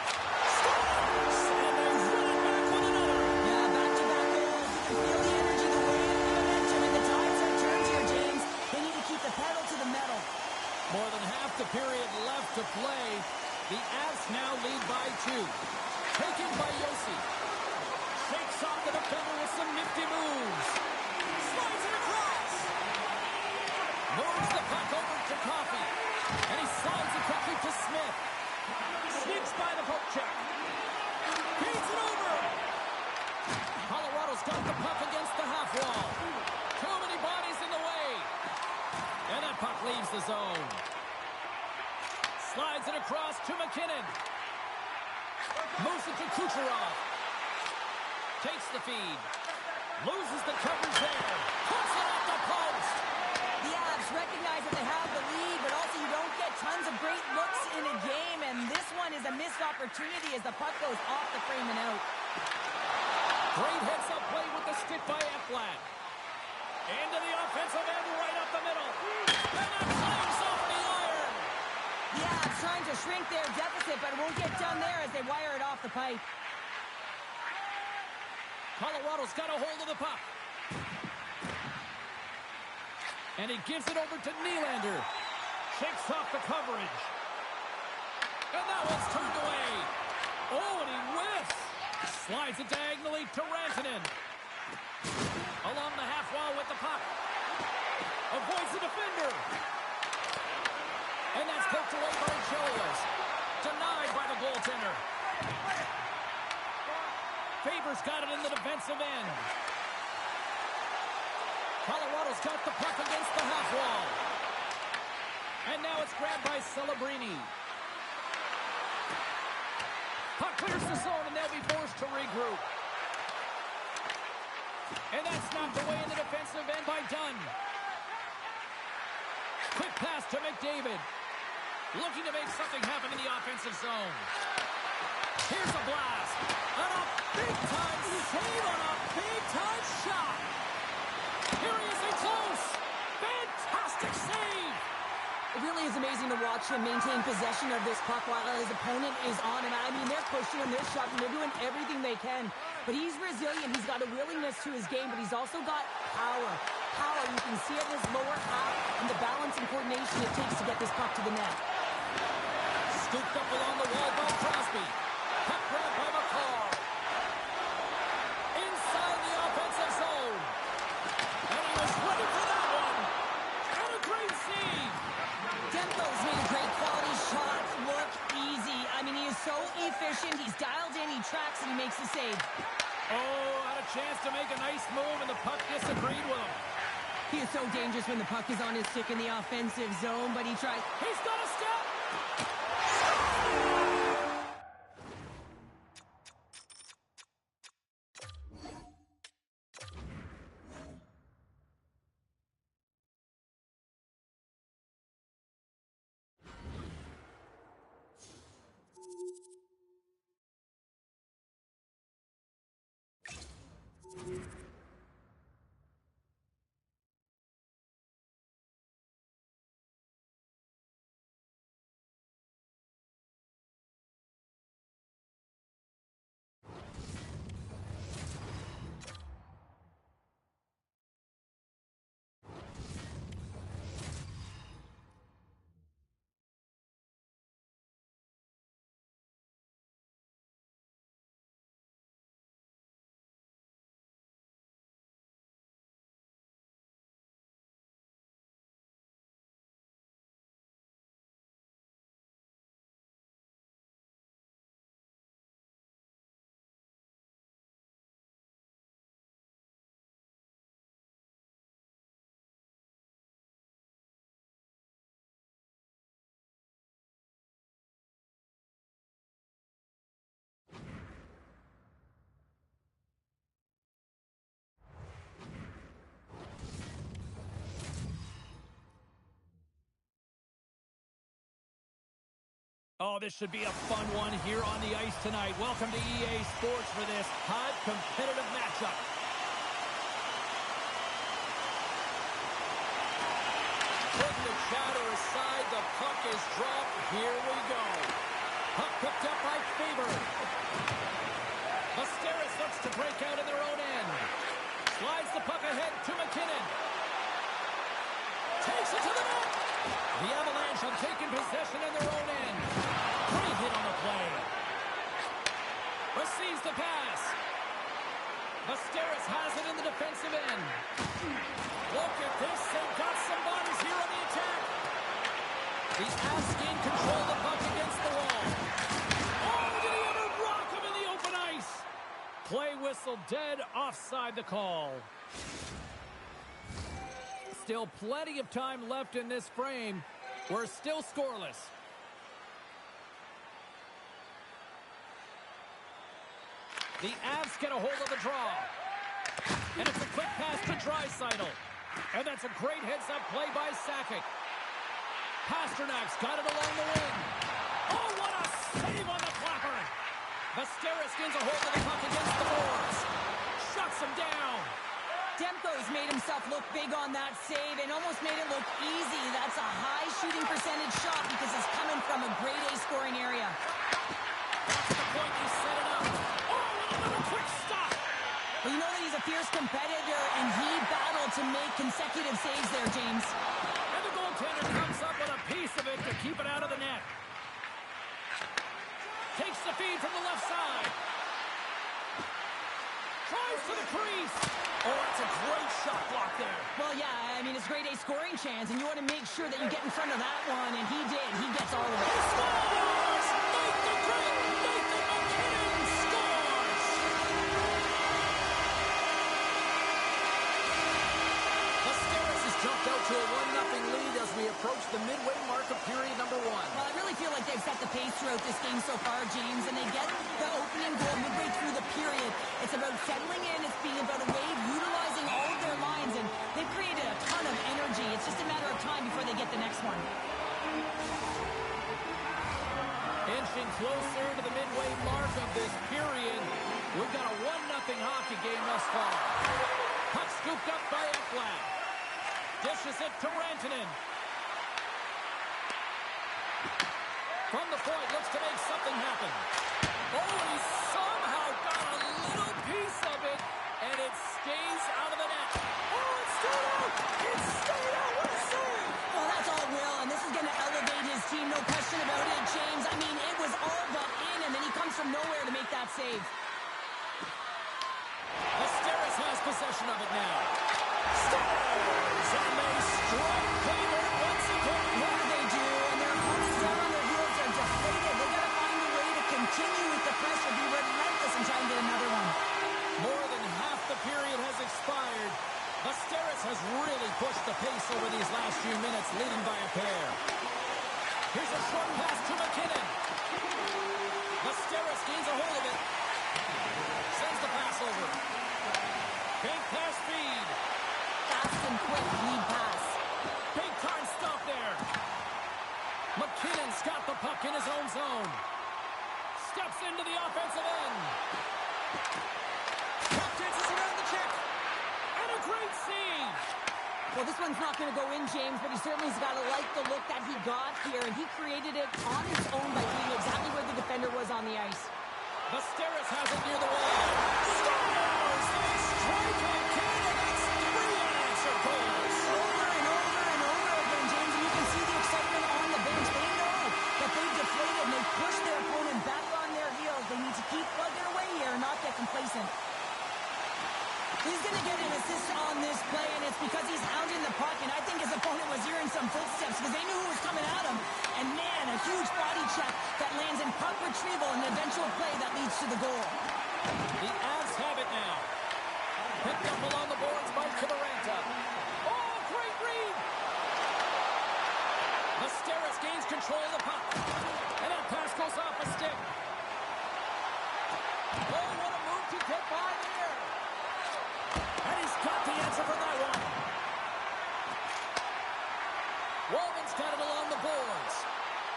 Scores! And they run it back with another. Yeah, back-to-back goals. You can feel the energy, the wind, the momentum, and the tides have turned here, James. They need to keep the pedal to the metal. More than half the period left to play. The Avs now lead by 2. Taken by Yossi. Shakes off the defender with some nifty moves. Slides it across. Moves the puck over to Coffey. And he slides it quickly to Smith. Sneaks by the poke check. Feeds it over. Colorado's got the puck against the half wall. Too many bodies in the way. And that puck leaves the zone. Slides it across to McKinnon. Moves it to Kucherov. Takes the feed. Loses the coverage there. Puts it off the post. The Avs recognize that they have the lead, but also you don't get tons of great looks in a game, and this one is a missed opportunity as the puck goes off the frame and out. Great heads-up play with the stick by Ekblad. Into the offensive end right up the middle. And that flames off the iron. The Avs trying to shrink their deficit, but it won't get done there as they wire it off the pipe. Colorado's got a hold of the puck. And he gives it over to Nylander. Shakes off the coverage. And that one's turned away. Oh, and he whiffs. Slides it diagonally to Rantanen. Along the half wall with the puck. Avoids the defender. And that's poked away by Chelios. Denied by the goaltender. Favors got it in the defensive end. Colorado's got the puck against the half wall. And now it's grabbed by Celebrini. Puck clears the zone, and they'll be forced to regroup. And that's knocked away in the defensive end by Dunn. Quick pass to McDavid. Looking to make something happen in the offensive zone. Here's a blast. And a big-time save on a big-time shot. Here he is in close. Fantastic save. It really is amazing to watch him maintain possession of this puck while his opponent is on him. I mean, they're pushing him, they're shoving, they're doing everything they can. But he's resilient. He's got a willingness to his game, but he's also got power. Power, you can see it in his lower half and the balance and coordination it takes to get this puck to the net. Scooped up along the wall by Crosby. Puck grabbed by McCall. Inside the offensive zone. And he was ready for that one. And a great save. Demko's made a great quality shot look easy. I mean, he is so efficient. He's dialed in, he tracks, and he makes the save. Oh, had a chance to make a nice move, and the puck disagreed with him. He is so dangerous when the puck is on his stick in the offensive zone, but he tried. He's got a step. Oh, this should be a fun one here on the ice tonight. Welcome to EA Sports for this hot, competitive matchup. Putting the chatter aside, the puck is dropped. Here we go. Puck picked up by Faber. Masteris looks to break out in their own end. Slides the puck ahead to McKinnon. Takes it to the net. The Avalanche have taken possession in their own end. Great hit on the play. Receives the pass. Masteris has it in the defensive end. Look at this. They've got some bodies here on the attack. The Avs gain control of the puck against the wall. Oh, did he ever rock him in the open ice? Play whistle dead. Offside the call. Still plenty of time left in this frame. We're still scoreless. The Avs get a hold of the draw. And it's a quick pass to Draisaitl. And that's a great heads-up play by Sakic. Pasternak's got it along the wing. Oh, what a save on the clapper! Masteris gains a hold of the puck against the boards. Shuts him down. Demko's made himself look big on that save and almost made it look easy. That's a high shooting percentage shot because it's coming from a grade A scoring area. That's the point you set it up. Oh, another quick stop. Well, you know that he's a fierce competitor, and he battled to make consecutive saves there, James. And the goaltender comes up with a piece of it to keep it out of the net. Takes the feed from the left side. Tries to the crease. Oh, that's a great shot block there. Well, yeah, I mean, it's grade A scoring chance, and you want to make sure that you get in front of that one, and he did. He gets all of it. He scores! Nathan McKinnon scores! Asteris has jumped out to a 1-0 lead as we approach the midway mark of period number 1. Well, I really feel like they've set the pace throughout this game so far, James, and they get the opening goal midway through the period. It's about settling in. It's being about a wave, utilizing all of their lines, and they've created a ton of energy. It's just a matter of time before they get the next one. Inching closer to the midway mark of this period. We've got a 1-0 hockey game thus far. Puck scooped up by Ekblad. Dishes it to Rantanen. From the point, looks to make something happen. Oh, he somehow got a little piece of it, and it stays out of the net. Oh, it stayed out! It stayed out! What a save! Well, that's all Will, and this is going to elevate his team, no question about it, James. I mean, it was all but in, and then he comes from nowhere to make that save. Asteris has possession of it now. Scores! And they strike Hayward once again. Yeah, they do, and their opponents down on their heels are deflated. They got to find a way to continue with the pressure, be relentless, and try and get another one. More than half the period has expired. Asteris has really pushed the pace over these last few minutes, leading by a pair. Here's a short pass to McKinnon. Asteris gains a hold of it. Sends the pass over. Big pass feed. Fast and quick lead pass. Big time stop there. McKinnon's got the puck in his own zone. Steps into the offensive end. Dances around the check. And a great save. Well, this one's not going to go in, James, but he certainly's got to like the look that he got here, and he created it on his own by being exactly where the defender was on the ice. Asteris has it near the wall. Scores! They strike again, and that's 3 unanswered goals. Over and over and over again, James, and you can see the excitement on the bench. They know that they've deflated, and they've pushed their opponent back on their heels. They need to keep plugging away here and not get complacent. He's going to get an assist on this play, and it's because he's hounding the puck, and I think his opponent was hearing some footsteps because they knew who was coming at him. And, man, a huge body check that lands in puck retrieval and an eventual play that leads to the goal. The Avs have it now. Picked up along the boards by Kivaranta. Oh, great read! Asteris gains control of the puck. And that pass goes off a stick. Oh, what a move to get by there! And he's got the answer for that one. Walman's got it along the boards.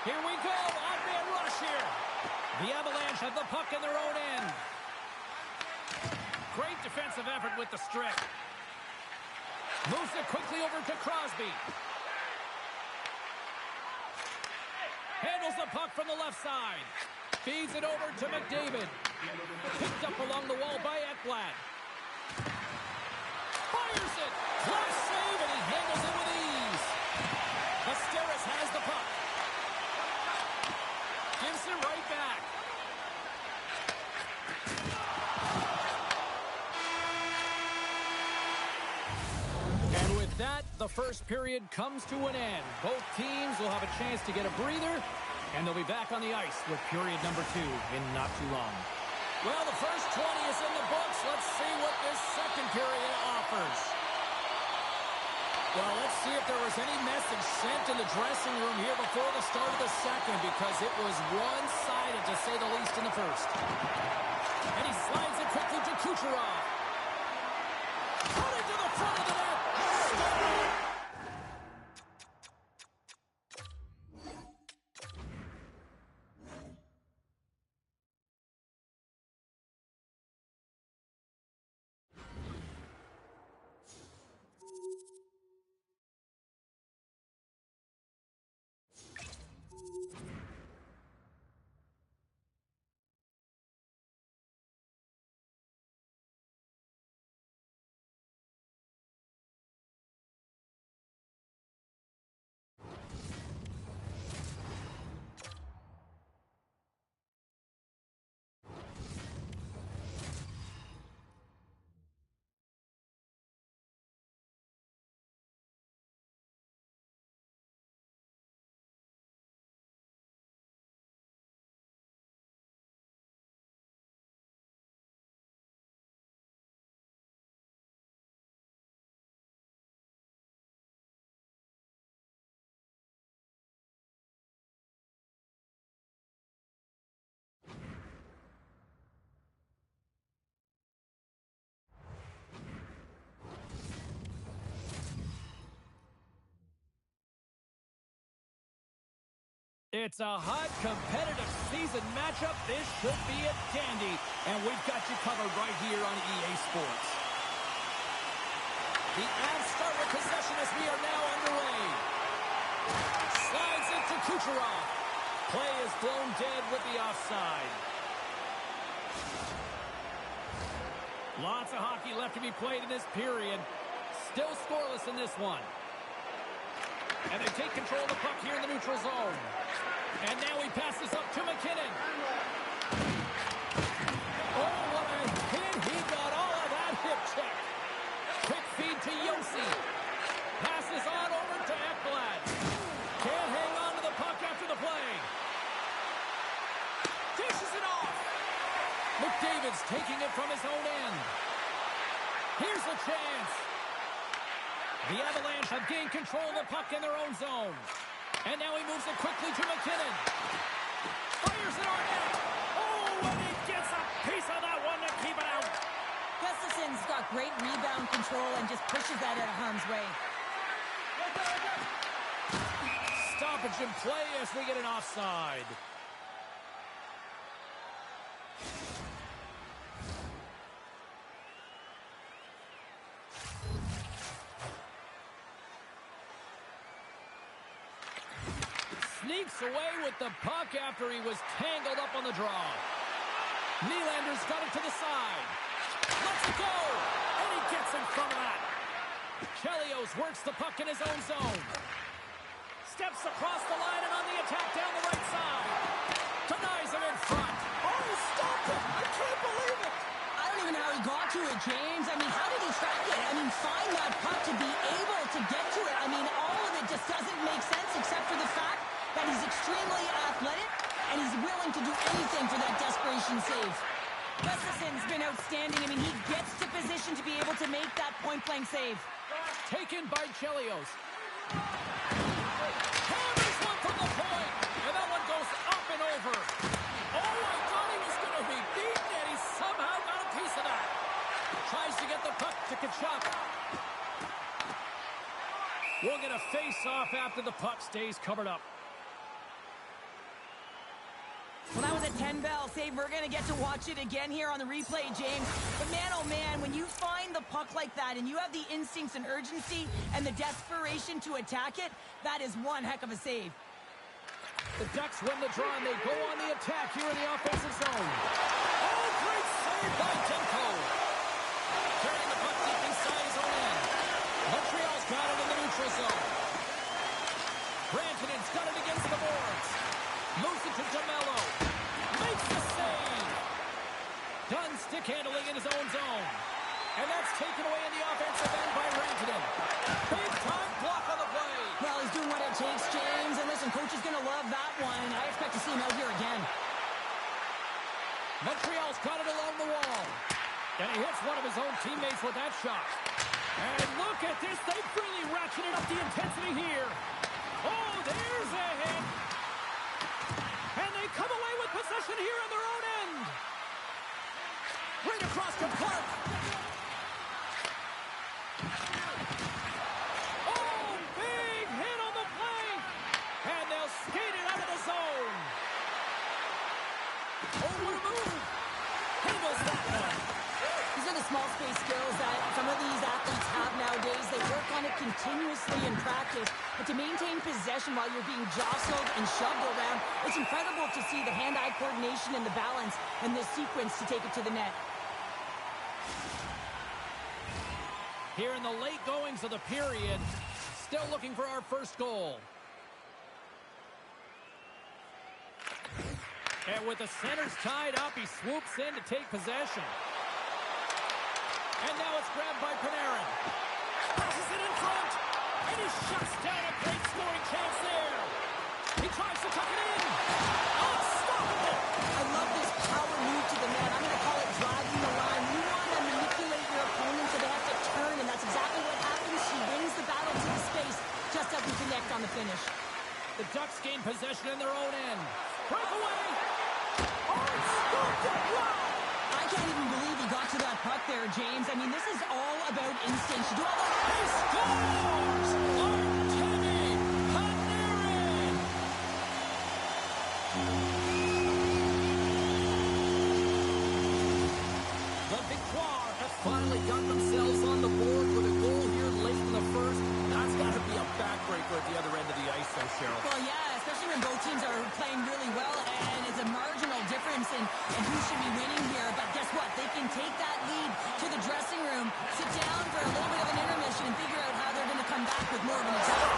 Here we go. Odd-man rush here. The Avalanche have the puck in their own end. Great defensive effort with the strike. Moves it quickly over to Crosby. Handles the puck from the left side. Feeds it over to McDavid. Picked up along the wall by Ekblad. Fires it! Close save, and he handles it with ease. Asteris has the puck. Gives it right back. And with that, the first period comes to an end. Both teams will have a chance to get a breather, and they'll be back on the ice with period number 2 in not too long. Well, the first 20 is in the books. Let's see what this second period offers. Well, let's see if there was any message sent in the dressing room here before the start of the second, because it was one-sided, to say the least, in the first. And he slides it quickly to Kucherov. Put it to the front of the net. It's a hot, competitive season matchup. This should be a dandy. And we've got you covered right here on EA Sports. The Avs start with possession as we are now underway. Slides it to Kucherov. Play is blown dead with the offside. Lots of hockey left to be played in this period. Still scoreless in this one. And they take control of the puck here in the neutral zone. And now he passes up to McKinnon. Oh, what a hit. He got all of that hip check. Quick feed to Yossi. Passes on over to Ekblad. Can't hang on to the puck after the play. Dishes it off. McDavid's taking it from his own end. Here's a chance. The Avalanche have gained control of the puck in their own zone. And now he moves it quickly to McKinnon. Fires it on net. Oh, and he gets a piece of that one to keep it out. Gustafson's got great rebound control and just pushes that out of harm's way. Stoppage in play as we get an offside. Sneaks away with the puck after he was tangled up on the draw. Nylander's got it to the side. Lets it go! And he gets in front of that. Chelios works the puck in his own zone. Steps across the line and on the attack down the right side. Denies him in front. Oh, stop it! I can't believe it! I don't even know how he got to it, James. I mean, how did he track it? I mean, find that puck to be able to get to it. I mean, all of it just doesn't make sense except for the fact that he's extremely athletic and he's willing to do anything for that desperation save. Gustafson's been outstanding. I mean, he gets to position to be able to make that point-blank save. Taken by Chelios. Hammers one from the point, and that one goes up and over. Oh, I thought he was going to be beaten, and he somehow got a piece of that. Tries to get the puck to Kachuk. We'll get a face-off after the puck stays covered up. Well, that was a 10-bell save. We're going to get to watch it again here on the replay, James. But man, oh man, when you find the puck like that and you have the instincts and urgency and the desperation to attack it, that is one heck of a save. The Ducks win the draw and they go on the attack here in the offensive zone. Oh, great save by Demko. Carrying the puck deep inside his own end. Montreal's got it in the neutral zone. Rantanen's got it against the boards. Moves it to DeMello. Makes the save. Done stick handling in his own zone. And that's taken away in the offensive end by Rantanen. Big time block on the play. Well, he's doing what it takes, James. And listen, coach is going to love that one. I expect to see him out here again. Montreal's got it along the wall. And he hits one of his own teammates with that shot. And look at this. They've really ratcheted up the intensity here. Oh, there's a hit. And they come away with possession here on their own end. Right across to Clark. Oh, big hit on the play. And they'll skate it out of the zone. Oh, what a move. Handles that one. These are the small space skills that some of these athletes have nowadays. They work on it continuously in practice. But to maintain possession while you're being jostled and shoved around, it's incredible to see the hand-eye coordination and the balance and the sequence to take it to the net. Here in the late goings of the period, still looking for our first goal. And with the centers tied up, he swoops in to take possession. And now it's grabbed by Panarin. Passes it in front. And he shuts down a great scoring chance there. He tries to tuck it in. Unstoppable. I love this power move to the net. I'm going to call it dragging the line. You want to manipulate your opponent so they have to turn, and that's exactly what happens. She wins the battle to the space, just doesn't connect on the finish. The Ducks gain possession in their own end. Breakaway. Oh, it's stopped it. Wow. I can't even believe he got to that puck there, James. I mean, this is all about instinct. You do all the... He scores! Artemi Panarin! have finally got themselves on the board with a goal here late in the first. That's got to be a backbreaker at the other end of the ice, though, Cheryl. Well, yeah, especially when both teams are playing really well, and it's a marginal difference in who should be winning here. But guess what? They can take that lead to the dressing room, sit down for a little bit of an intermission, and figure out how they're going to come back with more of an attack.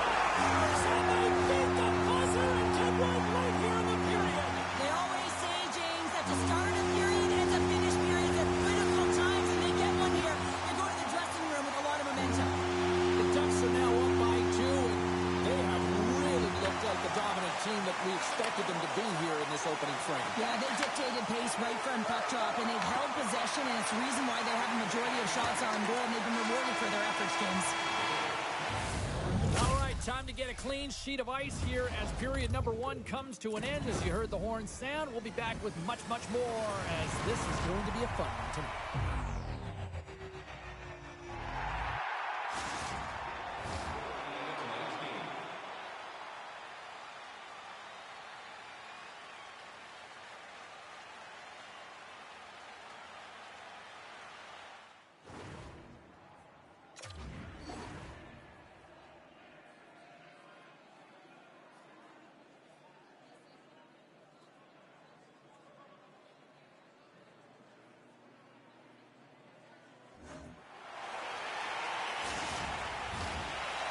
They always say, James, that the start of period and the finish period are critical times, and they get one here. They go to the dressing room with a lot of momentum. The Ducks are now up by 2, and they have really looked like the dominant team that we expected them to be here in this opening frame. Yeah, they dictated pace right from puck drop, and they've held possession, and it's the reason why they have a majority of shots on goal, and they've been rewarded for their efforts, James. All right, time to get a clean sheet of ice here as period number 1 comes to an end. As you heard the horn sound, we'll be back with much, much more as this is going to be a fun one tonight.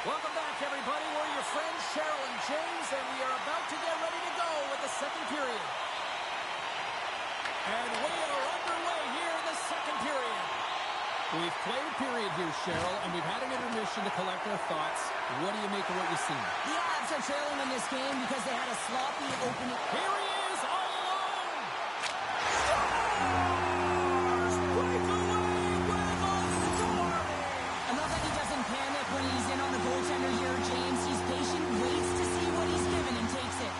Welcome back, everybody. We're your friends, Cheryl and James, and we are about to get ready to go with the second period. And we are underway here in the second period. We've played a period here, Cheryl, and we've had an intermission to collect our thoughts. What do you make of what you've seen? The Avs are trailing in this game because they had a sloppy opening. Here he is, all alone! I love that he doesn't panic when he's in on the goaltender here, James. He's patient, waits to see what he's given, and takes it.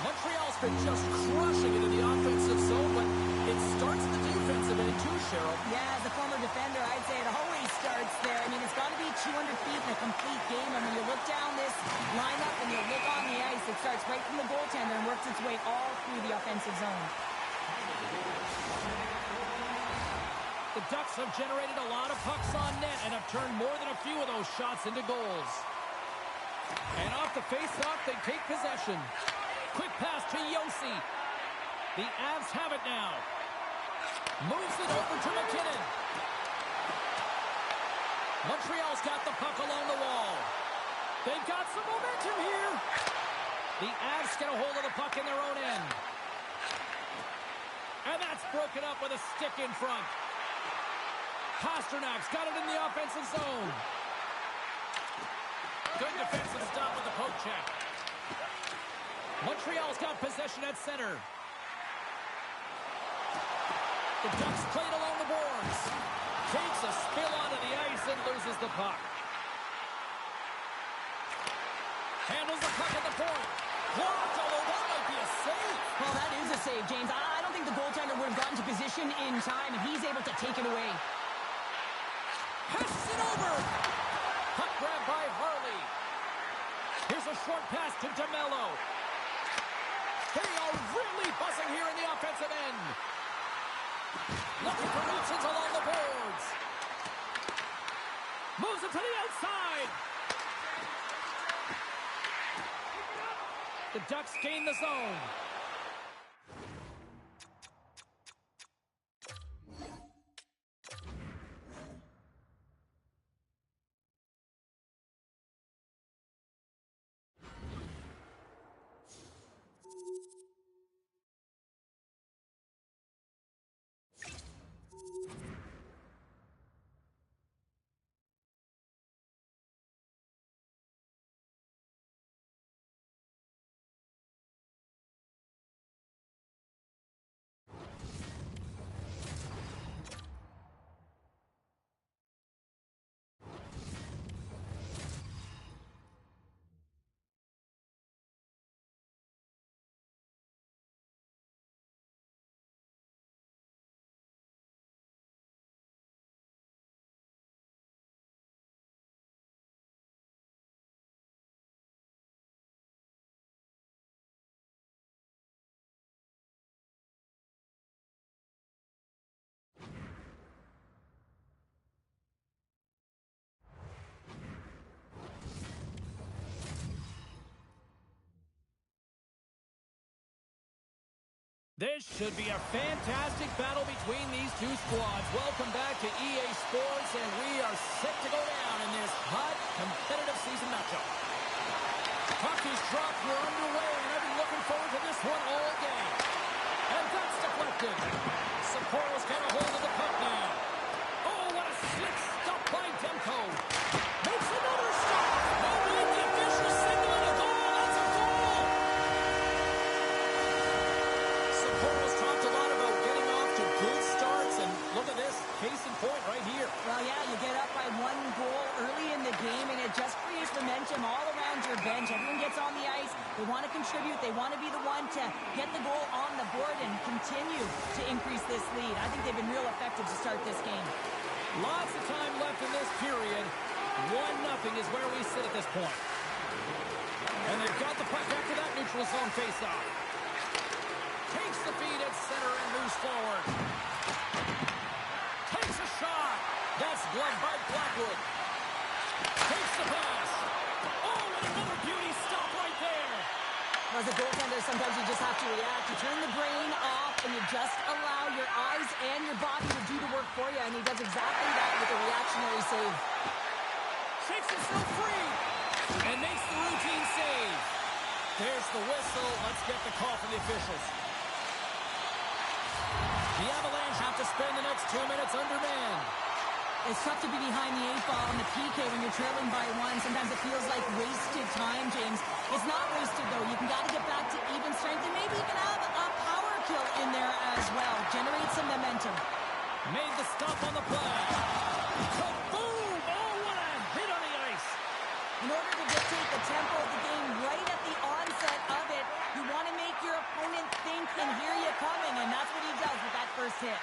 Montreal's been just crushing it in the offensive zone, but it starts in the defensive end too, Cheryl. Yeah, as a former defender, I'd say it always starts there. I mean, it's got to be 200 feet in a complete game, and when you look down this lineup and you look on the ice, it starts right from the goaltender and works its way all through the offensive zone. The Ducks have generated a lot of pucks on net and have turned more than a few of those shots into goals. And off the face-off, they take possession. Quick pass to Yossi. The Avs have it now. Moves it over to McKinnon. Montreal's got the puck along the wall. They've got some momentum here. The Avs get a hold of the puck in their own end. And that's broken up with a stick in front. Pasternak's got it in the offensive zone. Good defensive stop with the poke check. Montreal's got possession at center. The Ducks played along the boards. Takes a spill onto the ice and loses the puck. Handles the puck at the point. Blocked, although that might be a save. Well, that is a save, James. I don't think the goaltender would have gotten to position in time, and he's able to take it away. Passes it over. Puck grab by Harley. Here's a short pass to DeMello. They are really buzzing here in the offensive end. Looking for options along the boards. Moves it to the outside. The Ducks gain the zone. This should be a fantastic battle between these two squads. Welcome back to EA Sports, and we are set to go down in this hot, competitive season matchup. Puck is dropped, we're underway, and I've been looking forward to this one all day. And that's deflected. Sapporo's got a hold of the puck now. Oh, what a slick stop by Demko. Makes another stop. Oh, and the official signaling a goal. That's a goal. Sapporo's talked a lot about getting off to good starts, and look at this. Case in point right here. Well, yeah, you get up by 1 goal early in the game, and it just creates momentum all around your bench. Everyone gets on the ice. They want to contribute. They want to be the one to get the goal on the board and continue to increase this lead. I think they've been real effective to start this game. Lots of time left in this period. 1-0 is where we sit at this point. And they've got the puck after that neutral zone faceoff. Takes the feed at center and moves forward. Takes a shot. That's gloved by Blackwood. Takes the pass. Oh, and another beauty stop right there. As a goaltender, sometimes you just have to react. You turn the brain off, and you just allow your eyes and your body to do the work for you, and he does exactly that with a reactionary save. Shakes himself free and makes the routine save. There's the whistle. Let's get the call from the officials. The Avalanche have to spend the next 2 minutes undermanned. It's tough to be behind the 8-ball on the PK when you're trailing by 1. Sometimes it feels like wasted time, James. It's not wasted, though. You got to get back to even strength and maybe even have a power kill in there as well. Generate some momentum. Made the stop on the play. Kaboom! Oh, what a hit on the ice. In order to dictate the tempo of the game right at the onset of it, you want to make your opponent think and hear you coming, and that's what he does with that first hit.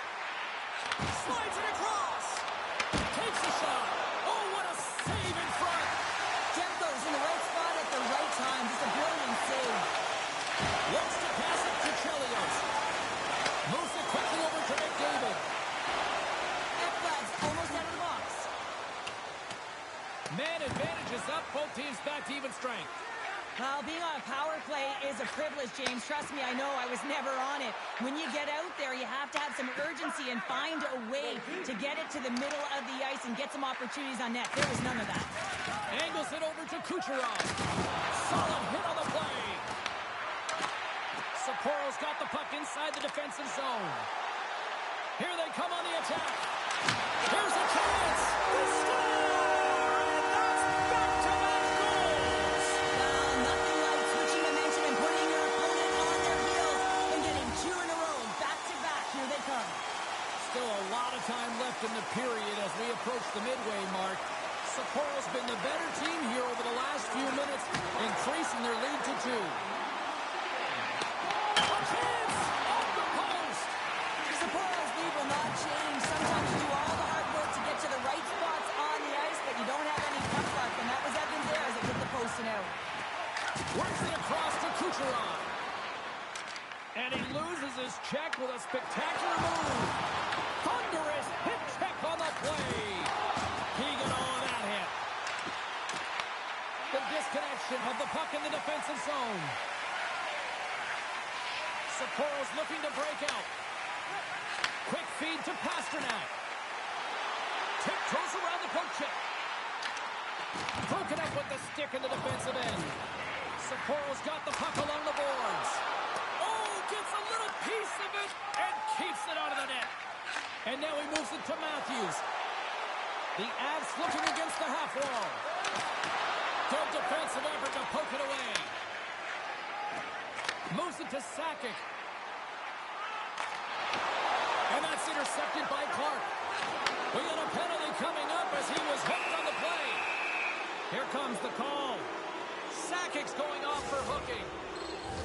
Slides it across. Takes a shot. Oh, what a save in front. Demko's in the right spot at the right time. Just a brilliant save. Looks to pass it to Chelios. Moves it quickly over to McDavid. Ekblad's almost out of the box. Man advantage is up. Both teams back to even strength. Well, being on a power play is a privilege, James. Trust me, I know. I was never on it. When you get out there, you have to have some urgency and find a way to get it to the middle of the ice and get some opportunities on net. There was none of that. Angles it over to Kucherov. Solid hit on the play. Sapporo's got the puck inside the defensive zone. Here they come on the attack. Here's a chance. They score! And that's back-to-back goals. Well, nothing like switching momentum and putting your opponent on their heels and getting 2 in a row. Back-to-back. Here they come. Still a lot of time left in the period as we approach the midway mark. Sapporo's been the better team here over the last few minutes, increasing their lead to 2. A chance! Off the post! Sapporo's lead will not change. Sometimes you do all the hard work to get to the right spots on the ice, but you don't have any puck luck, and that was Evans there as it hit the post and out. Works it across to Kucherov. And he loses his check with a spectacular move. Thunderous hit check on the play. He got all of that hit. The disconnection of the puck in the defensive zone. Sapporo's looking to break out. Quick feed to Pasternak. Tiptoes around the poke check. Broken up with the stick in the defensive end. Sapporo's got the puck along the boards. Oh, gets a little piece of it and keeps it out of the net. And now he moves it to Matthews. The Avs looking against the half wall. Good defensive effort to poke it away. Moves it to Sakic. And that's intercepted by Clark. We got a penalty coming up as he was hooked on the play. Here comes the call. Sakic's going off for hooking.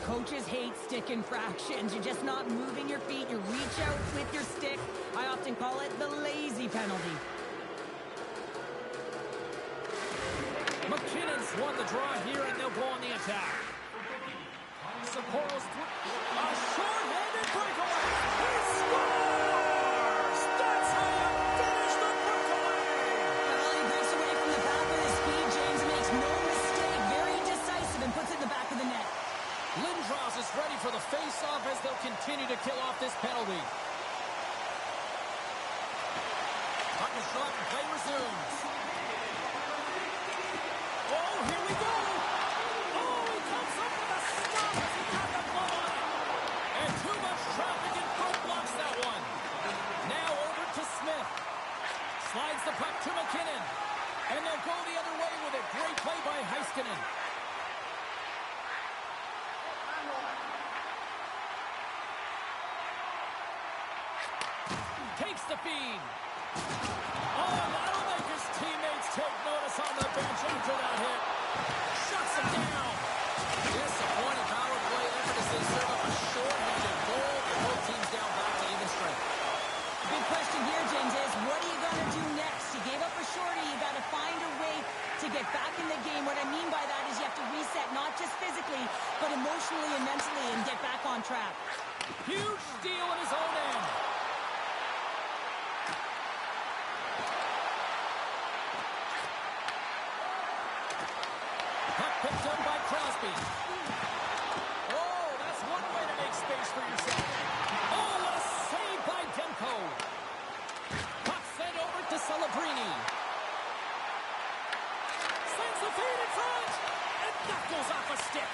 Coaches hate stick infractions. You're just not moving your feet. You reach out with your stick. I often call it the lazy penalty. McKinnon's won the draw here, and they'll go on the attack. Sapporo's a short-handed breakaway. He scores! That's how you finish the breakaway! Well, he breaks away from the back of his speed. James makes no mistake. Very decisive and puts it in the back of the net. Lindros is ready for the face-off as they'll continue to kill shot and play resumes. Oh, here we go. Oh, he comes up with a stop as he got the glove on it. And too much traffic in front blocks that one. Now over to Smith. Slides the puck to McKinnon. And they'll go the other way with it. Great play by Heiskanen. Takes the feed. Oh, that'll make his teammates take notice on the bench after that hit. Shuts him down. Disappointing power play effort as they serve up a short-handed goal. The whole team's down back to even strength. Big question here, James, is what are you going to do next? You gave up a shorty. You got to find a way to get back in the game. What I mean by that is you have to reset, not just physically, but emotionally and mentally, and get back on track. Huge steal in his own end. Puck picked up by Crosby. Oh, that's one way to make space for yourself. Oh, what a save by Demko. Puck sent over to Celebrini. Sends the feed in front. And that goes off a stick.